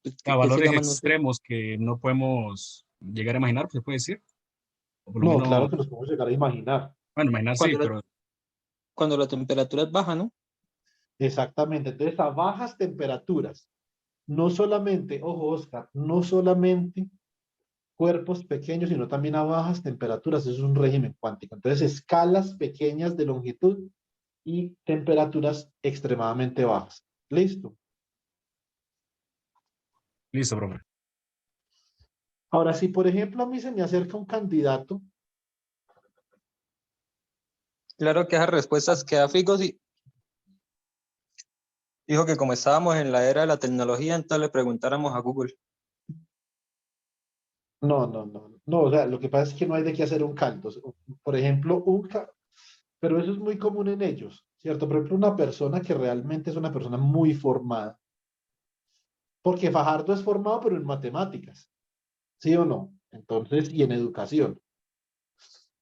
Pues, A ¿qué se valores llama? No sé. extremos que no podemos llegar a imaginar, se puede decir. O por lo No, claro menos, que nos podemos llegar a imaginar. bueno, imaginar sí, Cuando la, pero cuando la temperatura es baja, ¿no? Exactamente. Entonces, a bajas temperaturas, no solamente, ojo, Oscar, no solamente cuerpos pequeños, sino también a bajas temperaturas. Eso es un régimen cuántico. Entonces, escalas pequeñas de longitud y temperaturas extremadamente bajas. Listo. listo, profe. Ahora, si por ejemplo a mí se me acerca un candidato, Claro que esas respuestas que da Figo sí, dijo que como estábamos en la era de la tecnología, entonces le preguntáramos a Google. no, o sea, lo que pasa es que no hay de qué hacer un caldo. Por ejemplo, pero eso es muy común en ellos, ¿cierto? Por ejemplo, una persona que realmente es una persona muy formada, porque Fajardo es formado, pero en matemáticas, ¿sí o no? Entonces, y en educación.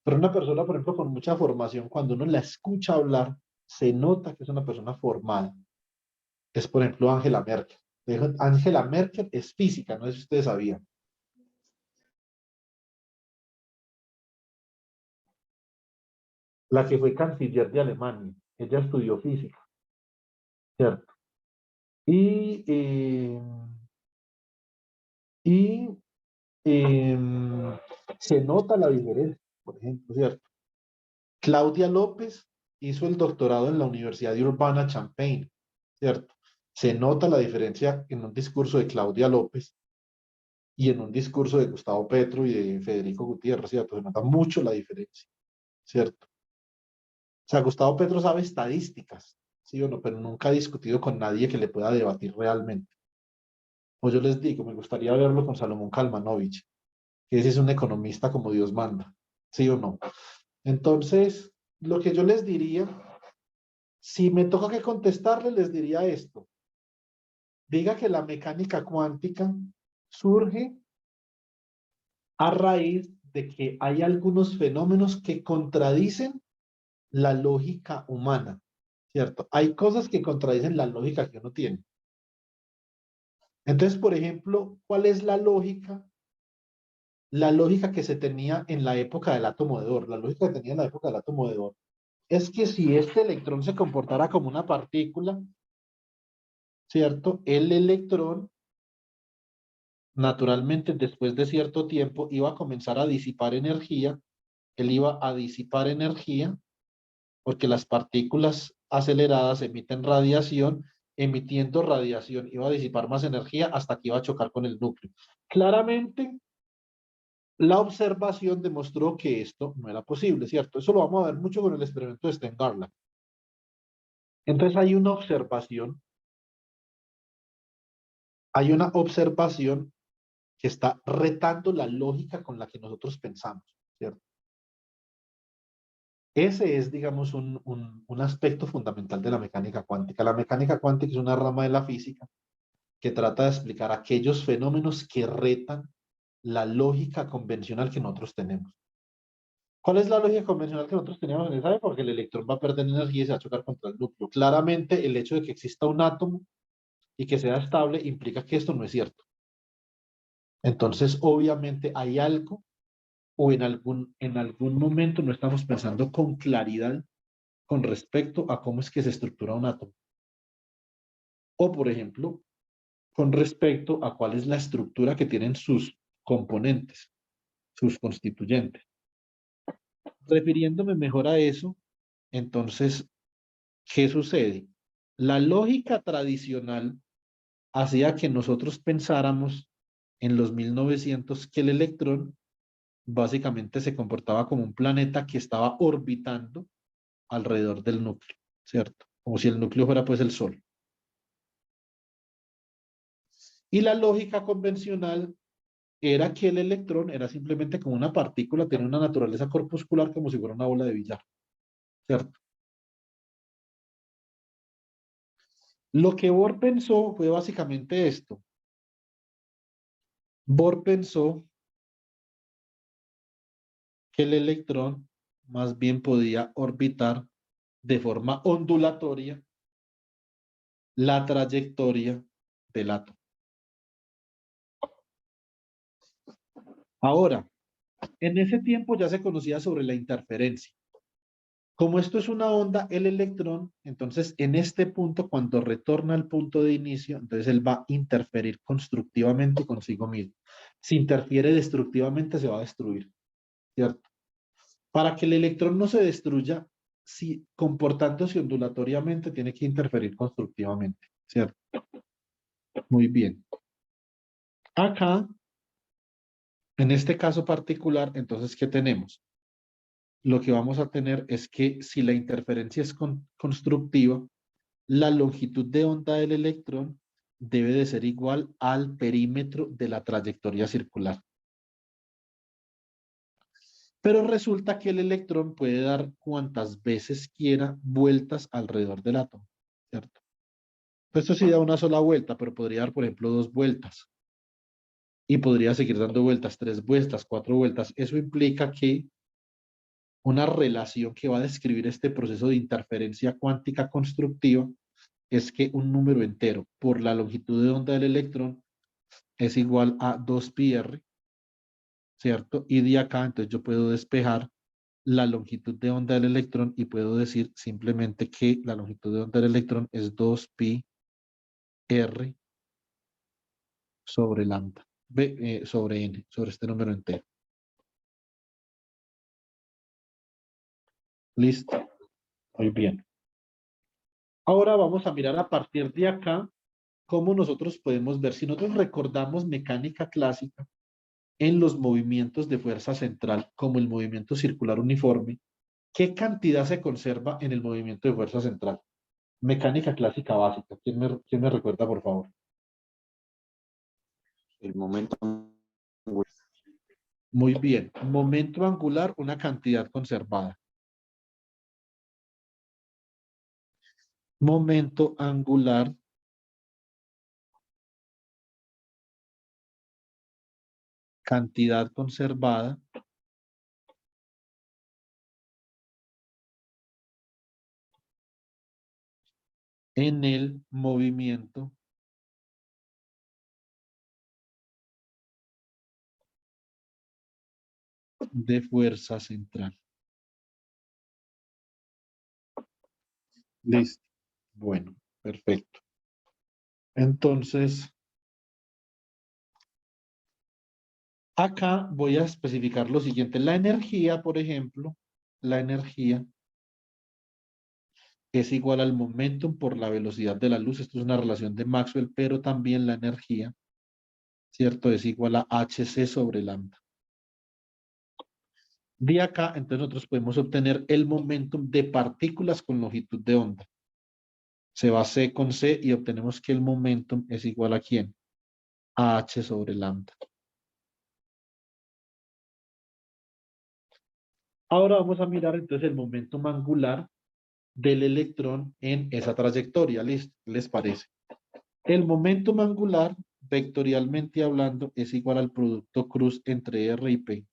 Pero una persona, por ejemplo, con mucha formación, cuando uno la escucha hablar, se nota que es una persona formada. Es, por ejemplo, Angela Merkel. Angela Merkel es física, no sé si ustedes sabían. La que fue canciller de Alemania. Ella estudió física, ¿cierto? Y, y se nota la diferencia, por ejemplo, ¿cierto? Claudia López hizo el doctorado en la Universidad de Urbana-Champaign, ¿cierto? Se nota la diferencia en un discurso de Claudia López y en un discurso de Gustavo Petro y de Federico Gutiérrez, ¿cierto? Se nota mucho la diferencia, ¿cierto? O sea, Gustavo Petro sabe estadísticas, ¿sí o no? Pero nunca ha discutido con nadie que le pueda debatir realmente. O yo les digo, me gustaría verlo con Salomón Kalmanovich, que ese es un economista como Dios manda, ¿sí o no? Entonces, lo que yo les diría, si me toca que contestarle, les diría esto. Diga que la mecánica cuántica surge a raíz de que hay algunos fenómenos que contradicen la lógica humana, ¿cierto? Hay cosas que contradicen la lógica que uno tiene. Entonces, por ejemplo, ¿cuál es la lógica? La lógica que se tenía en la época del átomo de Bohr. La lógica que tenía en la época del átomo de Bohr es que si este electrón se comportara como una partícula, ¿cierto? El electrón, naturalmente, después de cierto tiempo, iba a comenzar a disipar energía. Él iba a disipar energía porque las partículas aceleradas emiten radiación, emitiendo radiación iba a disipar más energía hasta que iba a chocar con el núcleo. Claramente, la observación demostró que esto no era posible, ¿cierto? Eso lo vamos a ver mucho con el experimento de Stern-Garland. Entonces hay una observación que está retando la lógica con la que nosotros pensamos, ¿cierto? Ese es, digamos, un aspecto fundamental de la mecánica cuántica. La mecánica cuántica es una rama de la física que trata de explicar aquellos fenómenos que retan la lógica convencional que nosotros tenemos. ¿Cuál es la lógica convencional que nosotros teníamos en esa época? Porque el electrón va a perder energía y se va a chocar contra el núcleo. Claramente, el hecho de que exista un átomo y que sea estable implica que esto no es cierto. Entonces, obviamente, hay algo o en algún momento no estamos pensando con claridad con respecto a cómo es que se estructura un átomo. O, por ejemplo, con respecto a cuál es la estructura que tienen sus componentes, sus constituyentes. Refiriéndome mejor a eso, entonces, ¿qué sucede? La lógica tradicional hacía que nosotros pensáramos en los 1900 que el electrón básicamente se comportaba como un planeta que estaba orbitando alrededor del núcleo, ¿cierto? Como si el núcleo fuera pues el Sol. Y la lógica convencional era que el electrón era simplemente como una partícula, tenía una naturaleza corpuscular como si fuera una bola de billar, ¿cierto? Lo que Bohr pensó fue básicamente esto. Bohr pensó que el electrón más bien podía orbitar de forma ondulatoria la trayectoria del átomo. Ahora, en ese tiempo ya se conocía sobre la interferencia. Como esto es una onda, el electrón, entonces en este punto, cuando retorna al punto de inicio, entonces él va a interferir constructivamente consigo mismo. Si interfiere destructivamente, se va a destruir, ¿cierto? Para que el electrón no se destruya, si comportándose ondulatoriamente, tiene que interferir constructivamente, ¿cierto? Muy bien. Acá, en este caso particular, entonces, ¿qué tenemos? Lo que vamos a tener es que si la interferencia es constructiva, la longitud de onda del electrón debe de ser igual al perímetro de la trayectoria circular. Pero resulta que el electrón puede dar cuantas veces quiera vueltas alrededor del átomo, ¿cierto? Esto sí da una sola vuelta, pero podría dar, por ejemplo, 2 vueltas. Y podría seguir dando vueltas, 3 vueltas, 4 vueltas. Eso implica que una relación que va a describir este proceso de interferencia cuántica constructiva es que un número entero por la longitud de onda del electrón es igual a 2πr, ¿cierto? Y de acá, entonces yo puedo despejar la longitud de onda del electrón y puedo decir simplemente que la longitud de onda del electrón es 2πr sobre lambda, sobre n, sobre este número entero. ¿Listo? Muy bien. Ahora vamos a mirar a partir de acá cómo nosotros podemos ver, si nosotros recordamos mecánica clásica, en los movimientos de fuerza central, como el movimiento circular uniforme, ¿qué cantidad se conserva en el movimiento de fuerza central? Mecánica clásica básica. ¿Quién me recuerda, por favor? El momento. Muy bien. Momento angular, una cantidad conservada. Momento angular. Cantidad conservada. En el movimiento de fuerza central. Listo. Bueno, perfecto. Entonces, acá voy a especificar lo siguiente. La energía, por ejemplo, la energía es igual al momentum por la velocidad de la luz. Esto es una relación de Maxwell, pero también la energía, ¿cierto? Es igual a hc sobre lambda. De acá, entonces nosotros podemos obtener el momentum de partículas con longitud de onda. Se va C con C y obtenemos que el momentum es igual a ¿quién? A h sobre lambda. Ahora vamos a mirar entonces el momentum angular del electrón en esa trayectoria. ¿Listo? ¿Qué les parece? El momentum angular, vectorialmente hablando, es igual al producto cruz entre R y P.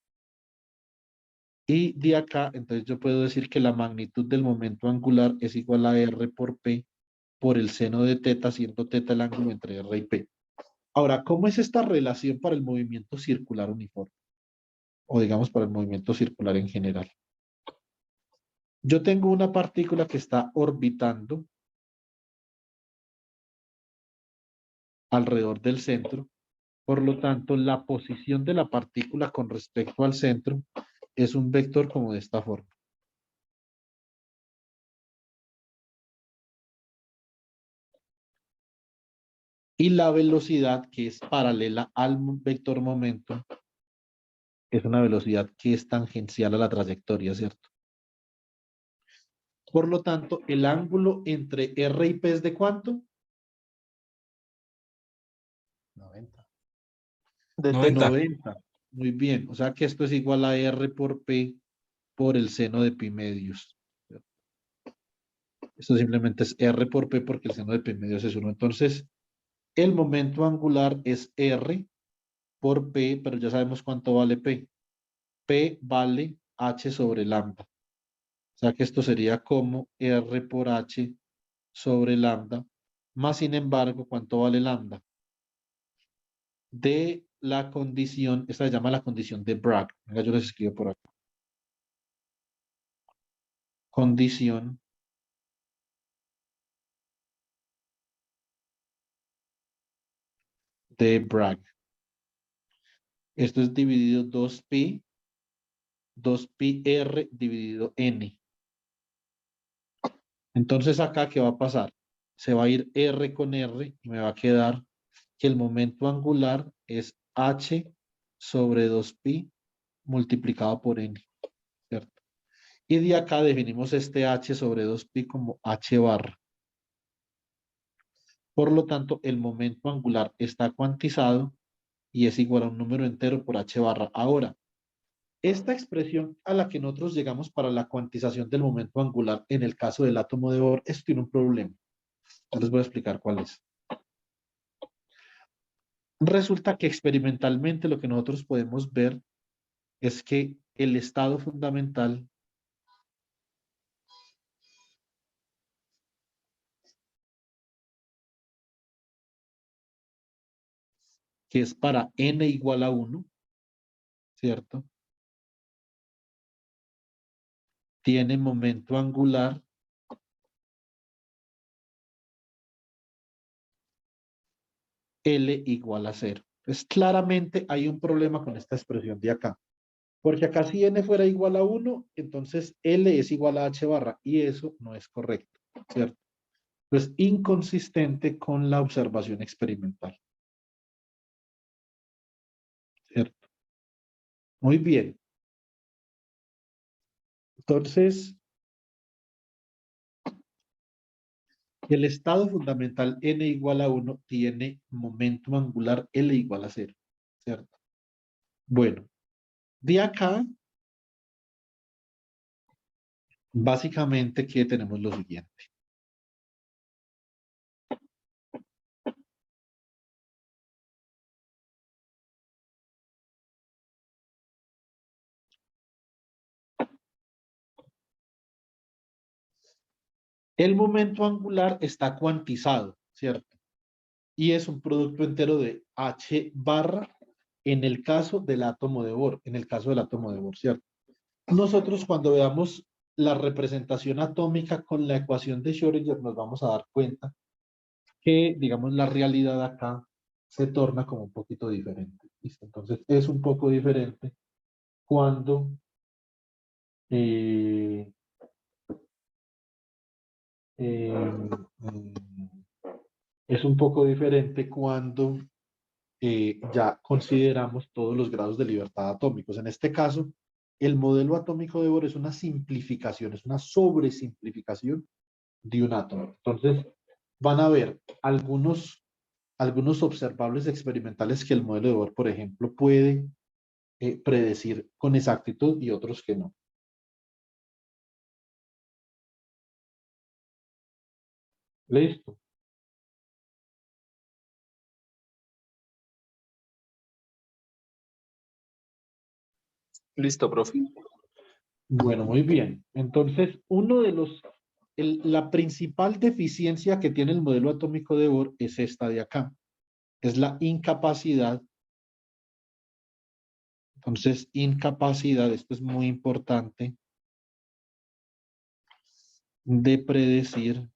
Y de acá, entonces yo puedo decir que la magnitud del momento angular es igual a R por P por el seno de teta, siendo teta el ángulo entre R y P. Ahora, ¿cómo es esta relación para el movimiento circular uniforme? o digamos para el movimiento circular en general. Yo tengo una partícula que está orbitando alrededor del centro, por lo tanto, la posición de la partícula con respecto al centro es un vector como de esta forma. Y la velocidad, que es paralela al vector momento, es una velocidad que es tangencial a la trayectoria, ¿cierto? Por lo tanto, el ángulo entre R y P es ¿de cuánto? 90. De 90. 90. Muy bien. O sea que esto es igual a R por P por el seno de pi medios. Esto simplemente es R por P porque el seno de pi medios es 1. Entonces, el momento angular es R por P, pero ya sabemos cuánto vale P. P vale H sobre lambda. O sea que esto sería como R por H sobre lambda, más sin embargo, ¿cuánto vale lambda? De la condición, esta se llama la condición de Bragg. Venga, yo les escribo por acá. Condición de Bragg. Esto es dividido 2pi r dividido n. Entonces acá, ¿qué va a pasar? Se va a ir r con r y me va a quedar que el momento angular es h sobre 2pi multiplicado por n, ¿cierto? Y de acá definimos este h sobre 2pi como h barra. Por lo tanto, el momento angular está cuantizado y es igual a un número entero por h barra. Ahora, esta expresión a la que nosotros llegamos para la cuantización del momento angular en el caso del átomo de Bohr, esto tiene un problema. Ya les voy a explicar cuál es. Resulta que experimentalmente lo que nosotros podemos ver es que el estado fundamental que es para n igual a 1, ¿cierto? Tiene momento angular L igual a 0. Entonces, claramente hay un problema con esta expresión de acá. Porque acá si n fuera igual a 1, entonces L es igual a h barra. Y eso no es correcto, ¿cierto? Es inconsistente con la observación experimental. ¿Cierto? Muy bien. Entonces, el estado fundamental n igual a 1 tiene momento angular L igual a 0. ¿Cierto? Bueno, de acá, básicamente, ¿qué tenemos lo siguiente? El momento angular está cuantizado, ¿cierto? Y es un producto entero de h barra en el caso del átomo de Bohr, ¿cierto? Nosotros cuando veamos la representación atómica con la ecuación de Schrödinger nos vamos a dar cuenta que, digamos, la realidad acá se torna como un poquito diferente. ¿Listo? Entonces es un poco diferente cuando es un poco diferente cuando ya consideramos todos los grados de libertad atómicos. En este caso, el modelo atómico de Bohr es una simplificación, es una sobresimplificación de un átomo. Entonces, van a ver algunos observables experimentales que el modelo de Bohr, por ejemplo, puede predecir con exactitud y otros que no. Listo. Listo, profe. Bueno, muy bien. Entonces, la principal deficiencia que tiene el modelo atómico de Bohr es esta de acá. Es la incapacidad Entonces, incapacidad, esto es muy importante de predecir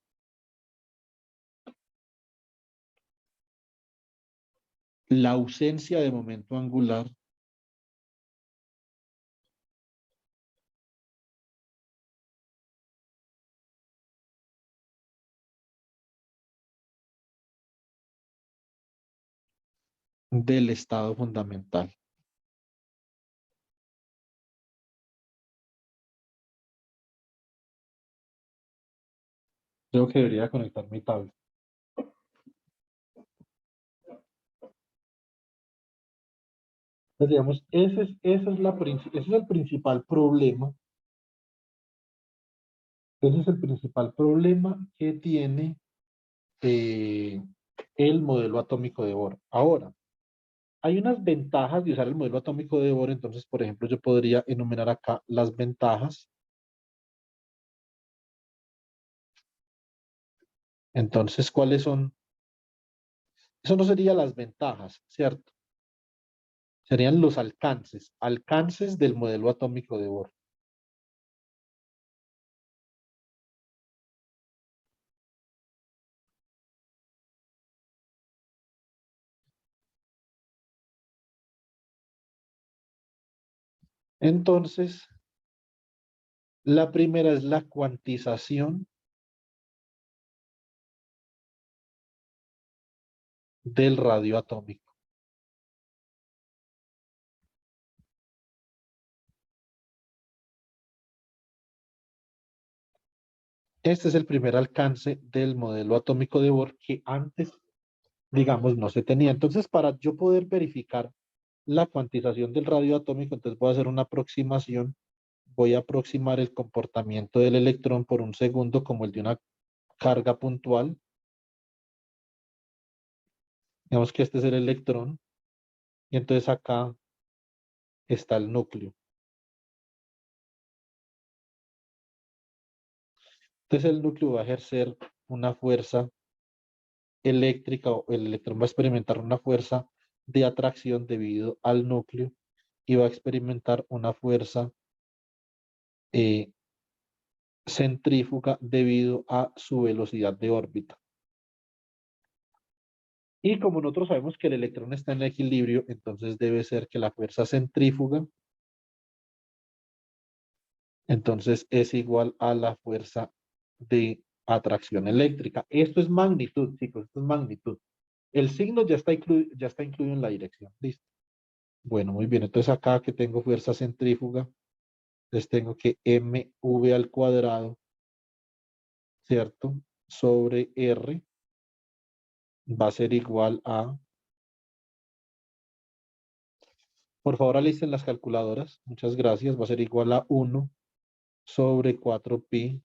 la ausencia de momento angular del estado fundamental. Creo que debería conectar mi tablet. Entonces, digamos, ese es el principal problema. Ese es el principal problema que tiene el modelo atómico de Bohr. Ahora, hay unas ventajas de usar el modelo atómico de Bohr. Entonces, por ejemplo, yo podría enumerar acá las ventajas. Entonces, ¿cuáles son? Eso no serían las ventajas, ¿cierto? Serían los alcances, alcances del modelo atómico de Bohr. Entonces, la primera es la cuantización del radio atómico. Este es el primer alcance del modelo atómico de Bohr que antes, digamos, no se tenía. Entonces, para yo poder verificar la cuantización del radio atómico, entonces voy a hacer una aproximación. Voy a aproximar el comportamiento del electrón por un segundo como el de una carga puntual. Digamos que este es el electrón. Y entonces acá está el núcleo. Entonces el núcleo va a ejercer una fuerza eléctrica, o el electrón va a experimentar una fuerza de atracción debido al núcleo y va a experimentar una fuerza centrífuga debido a su velocidad de órbita. Y como nosotros sabemos que el electrón está en equilibrio, entonces debe ser que la fuerza centrífuga entonces es igual a la fuerza de atracción eléctrica. Esto es magnitud, chicos, esto es magnitud. El signo ya está incluido en la dirección. ¿Listo? Bueno, muy bien. Entonces acá que tengo fuerza centrífuga, entonces tengo que mv al cuadrado, ¿cierto? Sobre r va a ser igual a... Por favor, alisten las calculadoras. Muchas gracias. Va a ser igual a 1 sobre 4pi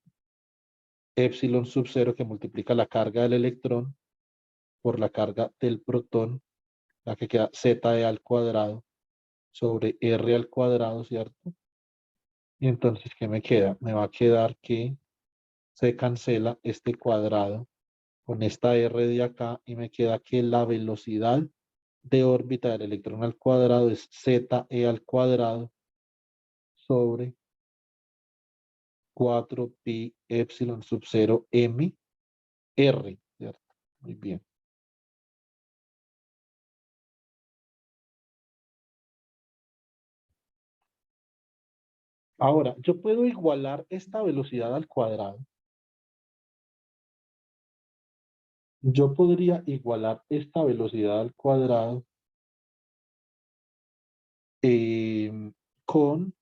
epsilon sub 0 que multiplica la carga del electrón por la carga del protón, la que queda ZE al cuadrado sobre R al cuadrado, ¿cierto? Y entonces, ¿qué me queda? Me va a quedar que se cancela este cuadrado con esta R de acá y me queda que la velocidad de órbita del electrón al cuadrado es ZE al cuadrado sobre 4pi epsilon sub 0 m R, ¿cierto? Muy bien. Ahora, yo puedo igualar esta velocidad al cuadrado. Yo podría igualar esta velocidad al cuadrado con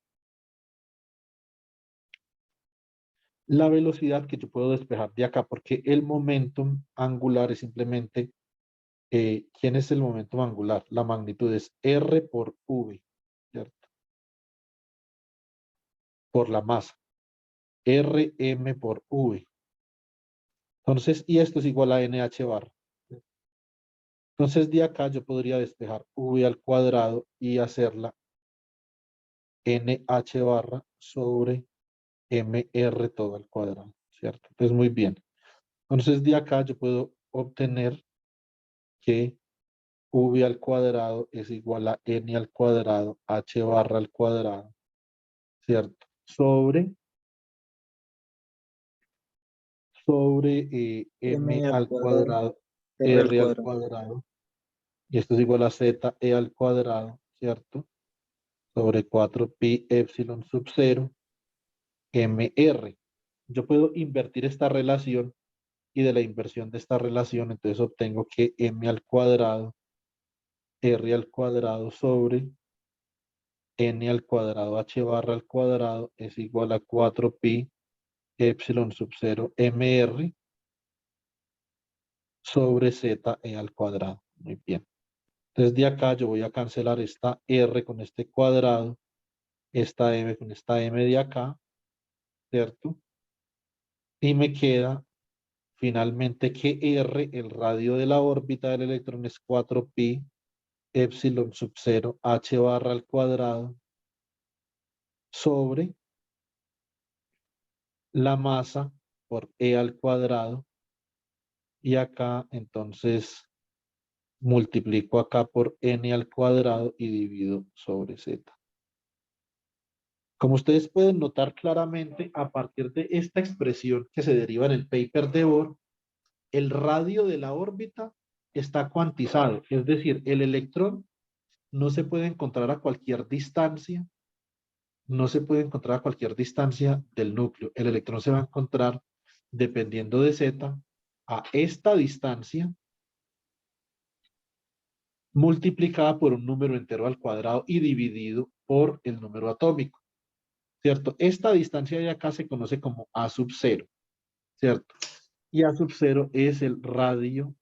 la velocidad que yo puedo despejar de acá, porque el momentum angular es simplemente, ¿quién es el momentum angular? La magnitud es R por V, ¿cierto? Por la masa. Rm por V. Entonces, y esto es igual a NH barra. Entonces, de acá yo podría despejar V al cuadrado y hacerla NH barra sobre MR todo al cuadrado, ¿cierto? Entonces, muy bien. Entonces, de acá yo puedo obtener que V al cuadrado es igual a N al cuadrado, H barra al cuadrado, ¿cierto? Sobre M al cuadrado, R al cuadrado, y esto es igual a Z, E al cuadrado, ¿cierto? Sobre 4pi epsilon sub 0, MR. Yo puedo invertir esta relación y de la inversión de esta relación, entonces obtengo que M al cuadrado, R al cuadrado sobre N al cuadrado, H barra al cuadrado es igual a 4pi epsilon sub 0 MR sobre Z E al cuadrado. Muy bien. Entonces de acá yo voy a cancelar esta R con este cuadrado, esta M con esta M de acá, ¿cierto? Y me queda finalmente que R, el radio de la órbita del electrón es 4pi epsilon sub 0 H barra al cuadrado sobre la masa por E al cuadrado. Y acá entonces multiplico acá por N al cuadrado y divido sobre Z. Como ustedes pueden notar claramente, a partir de esta expresión que se deriva en el paper de Bohr, el radio de la órbita está cuantizado. Es decir, el electrón no se puede encontrar a cualquier distancia, no se puede encontrar a cualquier distancia del núcleo. El electrón se va a encontrar, dependiendo de Z, a esta distancia multiplicada por un número entero al cuadrado y dividido por el número atómico, ¿cierto? Esta distancia de acá se conoce como A sub 0, ¿cierto? Y A sub 0 es el radio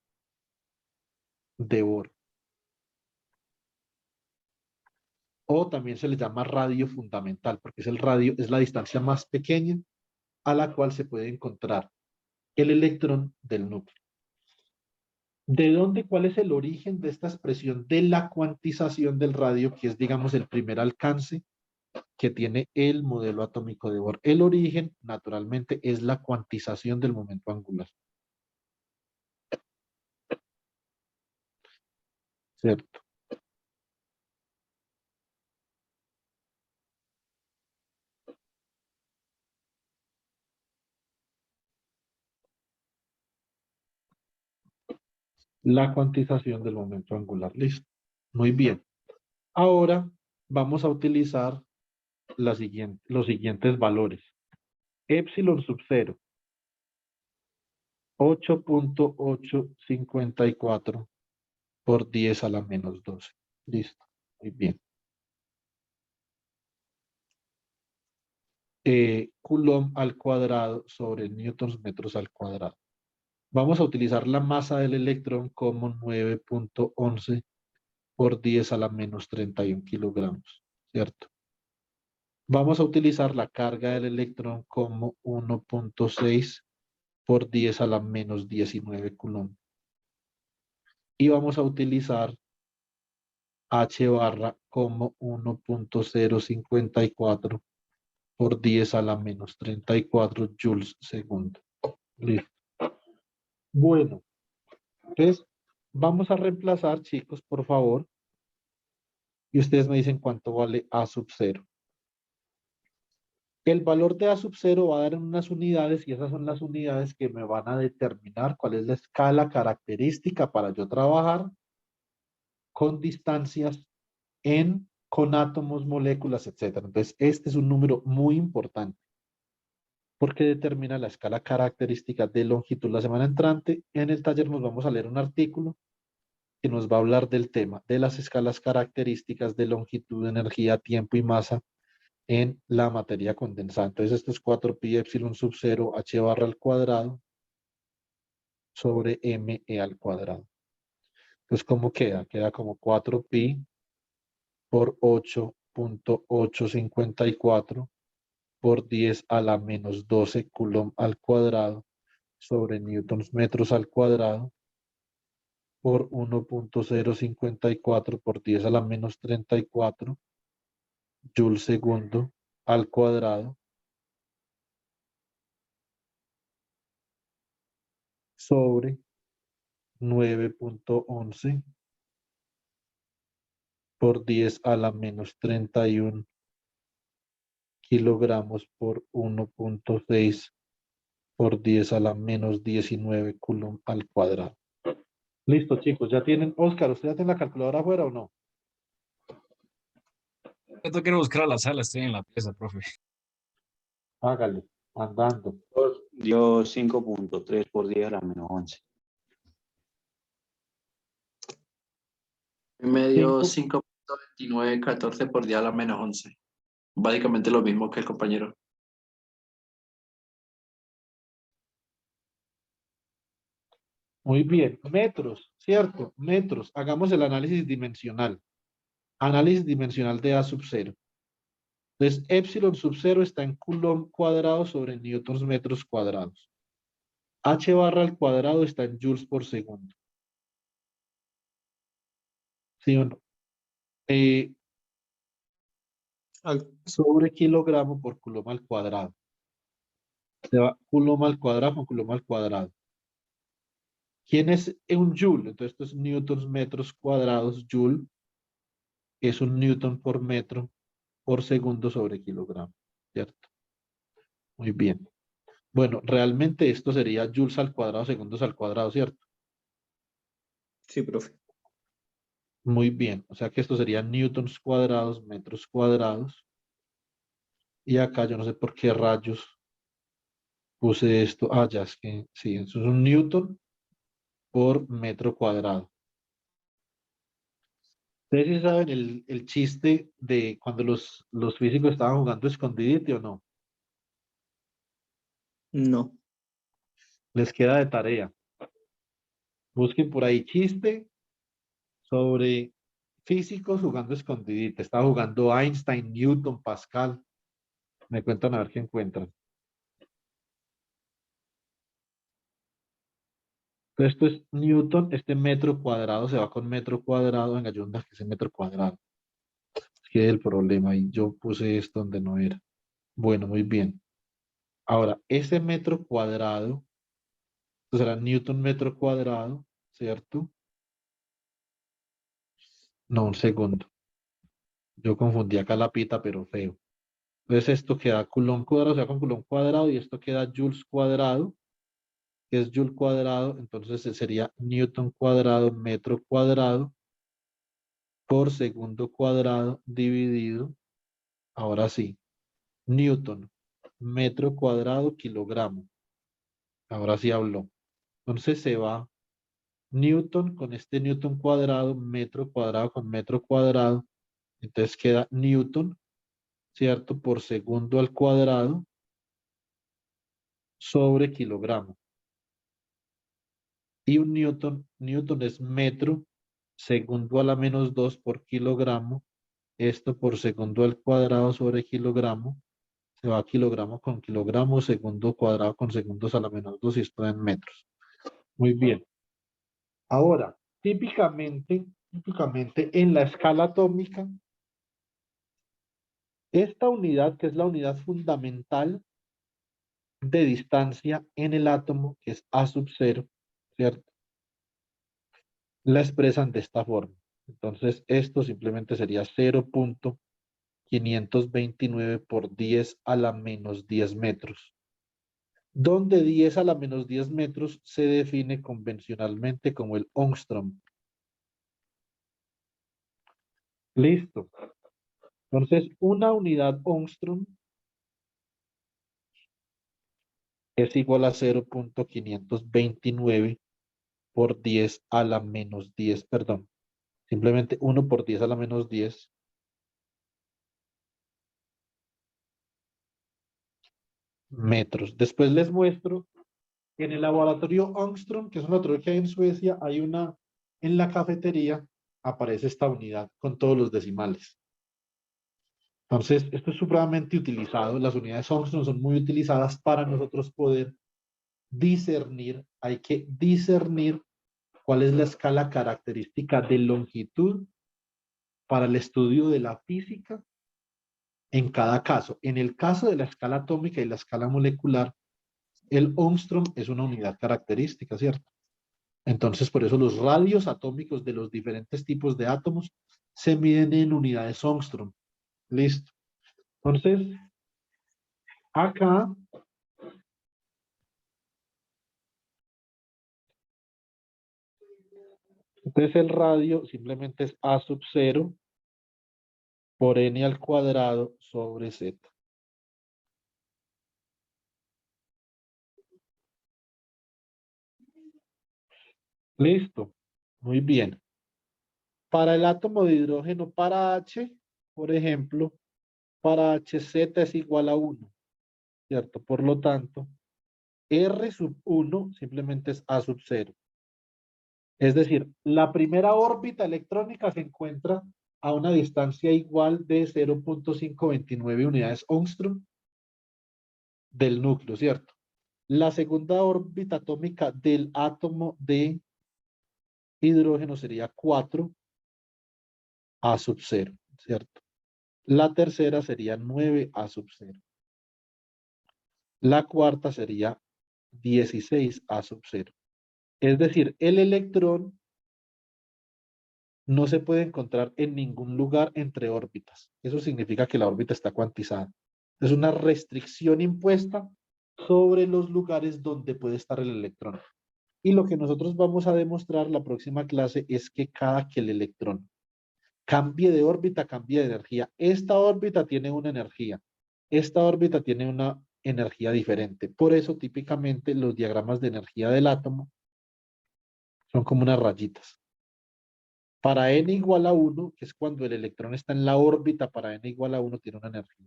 de Bohr. O también se le llama radio fundamental, porque es el radio, es la distancia más pequeña a la cual se puede encontrar el electrón del núcleo. ¿De dónde, cuál es el origen de esta expresión de la cuantización del radio, que es, digamos, el primer alcance que tiene el modelo atómico de Bohr? El origen, naturalmente, es la cuantización del momento angular. ¿Cierto? La cuantización del momento angular. Listo. Muy bien. Ahora vamos a utilizar los siguientes valores. Epsilon sub 0, 8.854 por 10 a la menos 12. Listo. Muy bien. Coulomb al cuadrado sobre newtons metros al cuadrado. Vamos a utilizar la masa del electrón como 9.11 por 10 a la menos 31 kilogramos, ¿cierto? Vamos a utilizar la carga del electrón como 1.6 por 10 a la menos 19 coulomb. Y vamos a utilizar H barra como 1.054 por 10 a la menos 34 joules segundo. Listo. Bueno, entonces vamos a reemplazar, chicos, por favor. Y ustedes me dicen cuánto vale A sub 0. El valor de A sub 0 va a dar en unas unidades y esas son las unidades que me van a determinar cuál es la escala característica para yo trabajar con distancias con átomos, moléculas, etc. Entonces, este es un número muy importante porque determina la escala característica de longitud. La semana entrante en el taller nos vamos a leer un artículo que nos va a hablar del tema de las escalas características de longitud, energía, tiempo y masa en la materia condensada. Entonces, esto es 4pi epsilon sub 0 h barra al cuadrado sobre m e al cuadrado. Entonces, ¿cómo queda? Queda como 4pi por 8.854 por 10 a la menos 12 coulomb al cuadrado sobre newtons metros al cuadrado por 1.054 por 10 a la menos 34 joule segundo al cuadrado sobre 9.11 por 10 a la menos 31 kilogramos por 1.6 por 10 a la menos 19 coulomb al cuadrado. Listo, chicos, ya tienen. Oscar, ¿usted ya tiene la calculadora afuera o no? Yo quiero buscar a la sala, estoy en la pieza, profe. Hágale, andando. Dio 5.3 por 10 a la menos 11. Me dio Cinco. 5.2914 por día a la menos 11. Básicamente lo mismo que el compañero. Muy bien, metros, ¿cierto? Metros. Hagamos el análisis dimensional. Análisis dimensional de A sub 0. Entonces, epsilon sub 0 está en coulomb cuadrado sobre newtons metros cuadrados. H barra al cuadrado está en joules por segundo. ¿Sí o no? Sobre kilogramo por coulomb al cuadrado. Se va coulomb al cuadrado con coulomb al cuadrado. ¿Quién es un joule? Entonces, esto es newtons metros cuadrados. Joule es un newton por metro por segundo sobre kilogramo, ¿cierto? Muy bien. Bueno, realmente esto sería joules al cuadrado, segundos al cuadrado, ¿cierto? Sí, profe. Muy bien. O sea que esto sería newtons cuadrados, metros cuadrados. Y acá yo no sé por qué rayos puse esto. Ah, ya es que sí, eso es un newton por metro cuadrado. ¿Ustedes sí saben el chiste de cuando los físicos estaban jugando escondite o no? No. Les queda de tarea. Busquen por ahí chiste sobre físicos jugando escondite. Estaba jugando Einstein, Newton, Pascal. Me cuentan a ver qué encuentran. Entonces, esto es Newton, este metro cuadrado se va con metro cuadrado. Venga, yo onda que ese metro cuadrado. Es que es el problema y yo puse esto donde no era. Bueno, muy bien. Ahora, ese metro cuadrado, esto será Newton metro cuadrado, ¿cierto? No, un segundo. Yo confundí acá la pita, pero feo. Entonces esto queda coulomb cuadrado, o sea, con coulomb cuadrado, y esto queda joules cuadrado, que es joule cuadrado, entonces sería newton cuadrado, metro cuadrado, por segundo cuadrado dividido, ahora sí, newton, metro cuadrado, kilogramo. Ahora sí habló. Entonces se va newton con este newton cuadrado, metro cuadrado con metro cuadrado, entonces queda newton, ¿cierto? Por segundo al cuadrado sobre kilogramo. Y un newton es metro, segundo a la menos 2 por kilogramo. Esto por segundo al cuadrado sobre kilogramo. Se va kilogramo con kilogramo, segundo cuadrado con segundos a la menos 2 y esto en metros. Muy bien. Ahora, típicamente en la escala atómica, esta unidad, que es la unidad fundamental de distancia en el átomo, que es A sub 0, ¿cierto? La expresan de esta forma. Entonces, esto simplemente sería 0.529 por 10 a la menos 10 metros, donde 10 a la menos 10 metros se define convencionalmente como el ångström. Listo. Entonces, una unidad ångström es igual a 0.529 por 10 a la menos 10, perdón, simplemente 1 por 10 a la menos 10 metros. Después les muestro que en el laboratorio Ångström, que es un laboratorio que hay en Suecia, hay una, en la cafetería aparece esta unidad con todos los decimales. Entonces, esto es supremamente utilizado. Las unidades Ångström son muy utilizadas para nosotros poder discernir, hay que discernir cuál es la escala característica de longitud para el estudio de la física en cada caso. En el caso de la escala atómica y la escala molecular, el Ångström es una unidad característica, ¿cierto? Entonces, por eso los radios atómicos de los diferentes tipos de átomos se miden en unidades Ångström. Listo. Entonces, acá entonces el radio simplemente es A sub 0 por n al cuadrado sobre z. Listo. Muy bien. Para el átomo de hidrógeno, para H, por ejemplo, para HZ es igual a 1, ¿cierto? Por lo tanto, R sub 1 simplemente es A sub 0. Es decir, la primera órbita electrónica se encuentra a una distancia igual de 0.529 unidades Ångström del núcleo, ¿cierto? La segunda órbita atómica del átomo de hidrógeno sería 4 A sub 0, ¿cierto? La tercera sería 9 A sub 0. La cuarta sería 16 A sub 0. Es decir, el electrón no se puede encontrar en ningún lugar entre órbitas. Eso significa que la órbita está cuantizada. Es una restricción impuesta sobre los lugares donde puede estar el electrón. Y lo que nosotros vamos a demostrar la próxima clase es que cada que el electrón cambie de órbita, cambie de energía. Esta órbita tiene una energía. Esta órbita tiene una energía diferente. Por eso, típicamente, los diagramas de energía del átomo son como unas rayitas. Para n igual a 1, que es cuando el electrón está en la órbita, para n igual a 1 tiene una energía.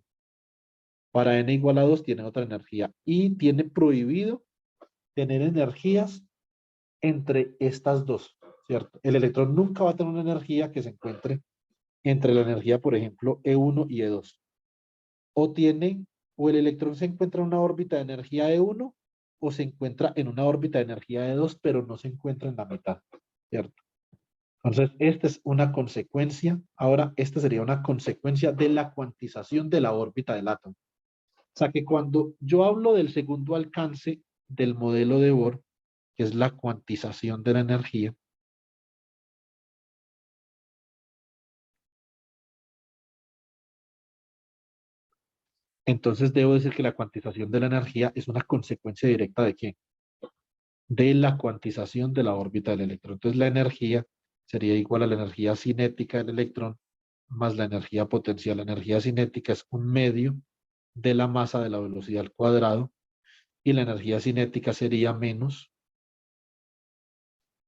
Para n igual a 2 tiene otra energía. Y tiene prohibido tener energías entre estas dos, ¿cierto? El electrón nunca va a tener una energía que se encuentre entre la energía, por ejemplo, E1 y E2. O el electrón se encuentra en una órbita de energía E1 o se encuentra en una órbita de energía E2, pero no se encuentra en la mitad, ¿cierto? Entonces, esta es una consecuencia. Ahora, esta sería una consecuencia de la cuantización de la órbita del átomo. O sea que cuando yo hablo del segundo alcance del modelo de Bohr, que es la cuantización de la energía, entonces debo decir que la cuantización de la energía es una consecuencia directa ¿de qué? De la cuantización de la órbita del electrón. Entonces la energía sería igual a la energía cinética del electrón más la energía potencial. La energía cinética es un medio de la masa de la velocidad al cuadrado y la energía cinética sería menos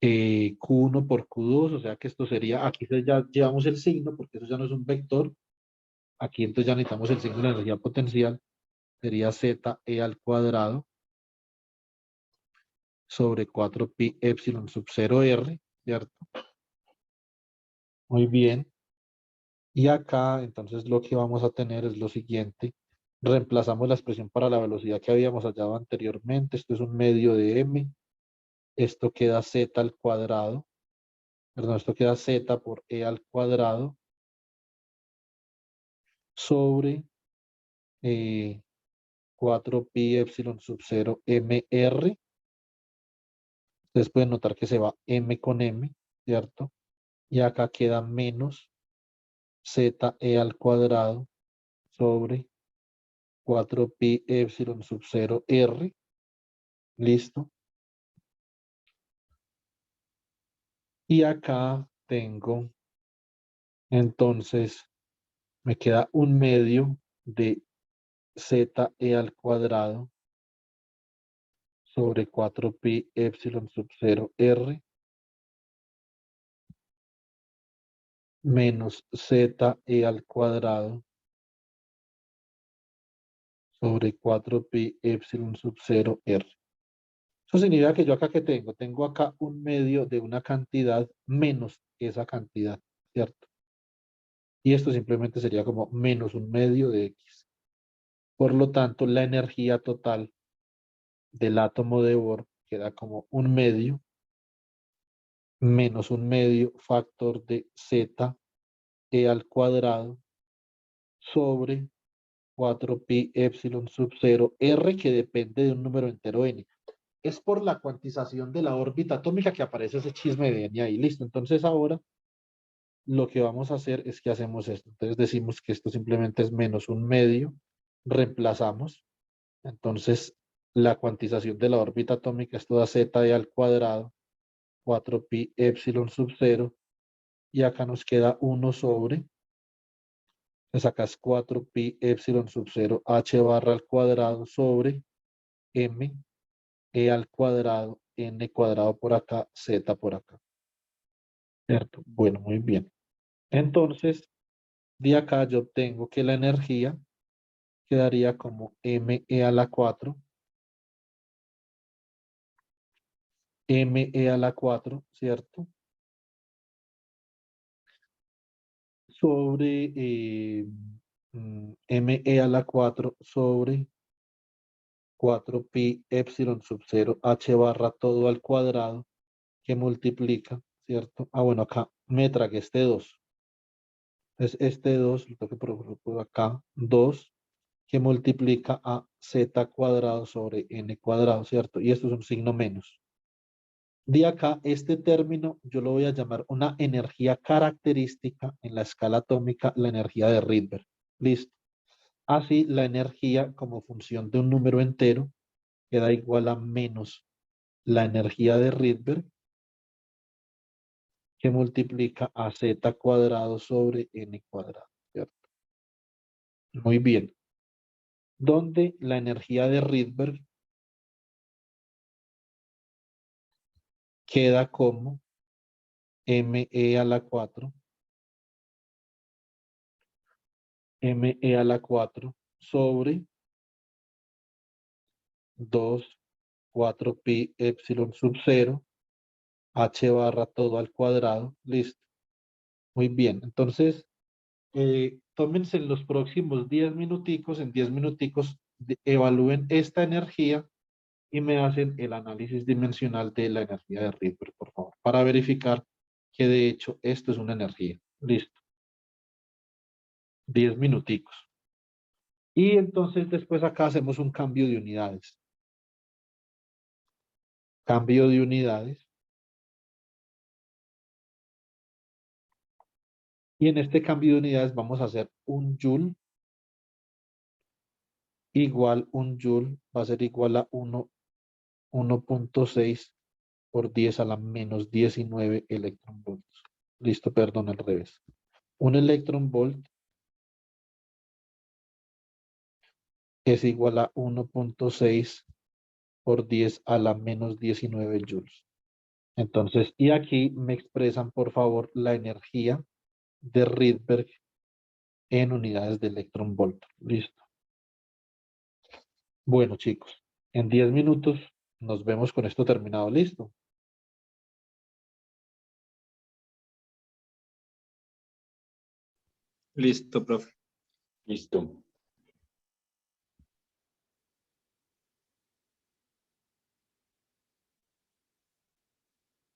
Q1 por Q2, o sea que esto sería, aquí ya llevamos el signo porque eso ya no es un vector, aquí entonces ya necesitamos el signo de la energía potencial, sería ZE al cuadrado sobre 4pi epsilon sub 0r, ¿cierto? Muy bien. Y acá, entonces, lo que vamos a tener es lo siguiente. Reemplazamos la expresión para la velocidad que habíamos hallado anteriormente. Esto es un medio de m. Esto queda z al cuadrado. Perdón, esto queda z por e al cuadrado sobre 4pi epsilon sub 0 mr. Ustedes pueden notar que se va m con m, ¿cierto? Y acá queda menos z e al cuadrado sobre 4pi epsilon sub 0 r. Listo. Y acá tengo, entonces, me queda un medio de ZE al cuadrado sobre 4pi epsilon sub 0 r menos ZE al cuadrado sobre 4pi epsilon sub 0 r. Eso significa que yo acá que tengo acá un medio de una cantidad menos esa cantidad, ¿cierto? Y esto simplemente sería como menos un medio de X. Por lo tanto, la energía total del átomo de Bohr queda como un medio menos un medio factor de Z e al cuadrado sobre 4pi epsilon sub 0 r que depende de un número entero n. Es por la cuantización de la órbita atómica que aparece ese chisme de n ahí. Listo. Entonces ahora lo que vamos a hacer es que hacemos esto. Entonces decimos que esto simplemente es menos un medio, reemplazamos. Entonces la cuantización de la órbita atómica es toda z e al cuadrado, 4pi epsilon sub 0, y acá nos queda 1 sobre, le sacas 4pi epsilon sub 0 h barra al cuadrado sobre m e al cuadrado n cuadrado por acá, z por acá. ¿Cierto? Bueno, muy bien. Entonces, de acá yo obtengo que la energía quedaría como me a la 4, me a la 4, ¿cierto? Sobre me a la 4 sobre 4pi epsilon sub 0 h barra todo al cuadrado que multiplica, ¿cierto? Ah, bueno, acá me tragué este 2. Entonces, este 2, lo tengo que por acá, 2, que multiplica a z cuadrado sobre n cuadrado, ¿cierto? Y esto es un signo menos. De acá, este término yo lo voy a llamar una energía característica en la escala atómica, la energía de Rydberg. Listo. Así, la energía como función de un número entero queda igual a menos la energía de Rydberg que multiplica a z cuadrado sobre n cuadrado, ¿cierto? Muy bien. Donde la energía de Rydberg queda como me a la 4, me a la 4 sobre 2, 4pi epsilon sub 0, h barra todo al cuadrado, listo. Muy bien, entonces, tómense en los próximos 10 minuticos, en 10 minuticos, evalúen esta energía y me hacen el análisis dimensional de la energía de Rydberg, por favor, para verificar que de hecho esto es una energía. Listo. 10 minuticos. Y entonces después acá hacemos un cambio de unidades. Cambio de unidades. Y en este cambio de unidades vamos a hacer un joule igual, un joule va a ser igual a 1.6 por 10 a la menos 19 electronvolts. Listo, perdón, al revés. Un electronvolt es igual a 1.6 por 10 a la menos 19 joules. Entonces, y aquí me expresan, por favor, la energía de Rydberg en unidades de electronvolt. Listo. Bueno, chicos, en 10 minutos nos vemos con esto terminado. Listo. Listo, profe. Listo.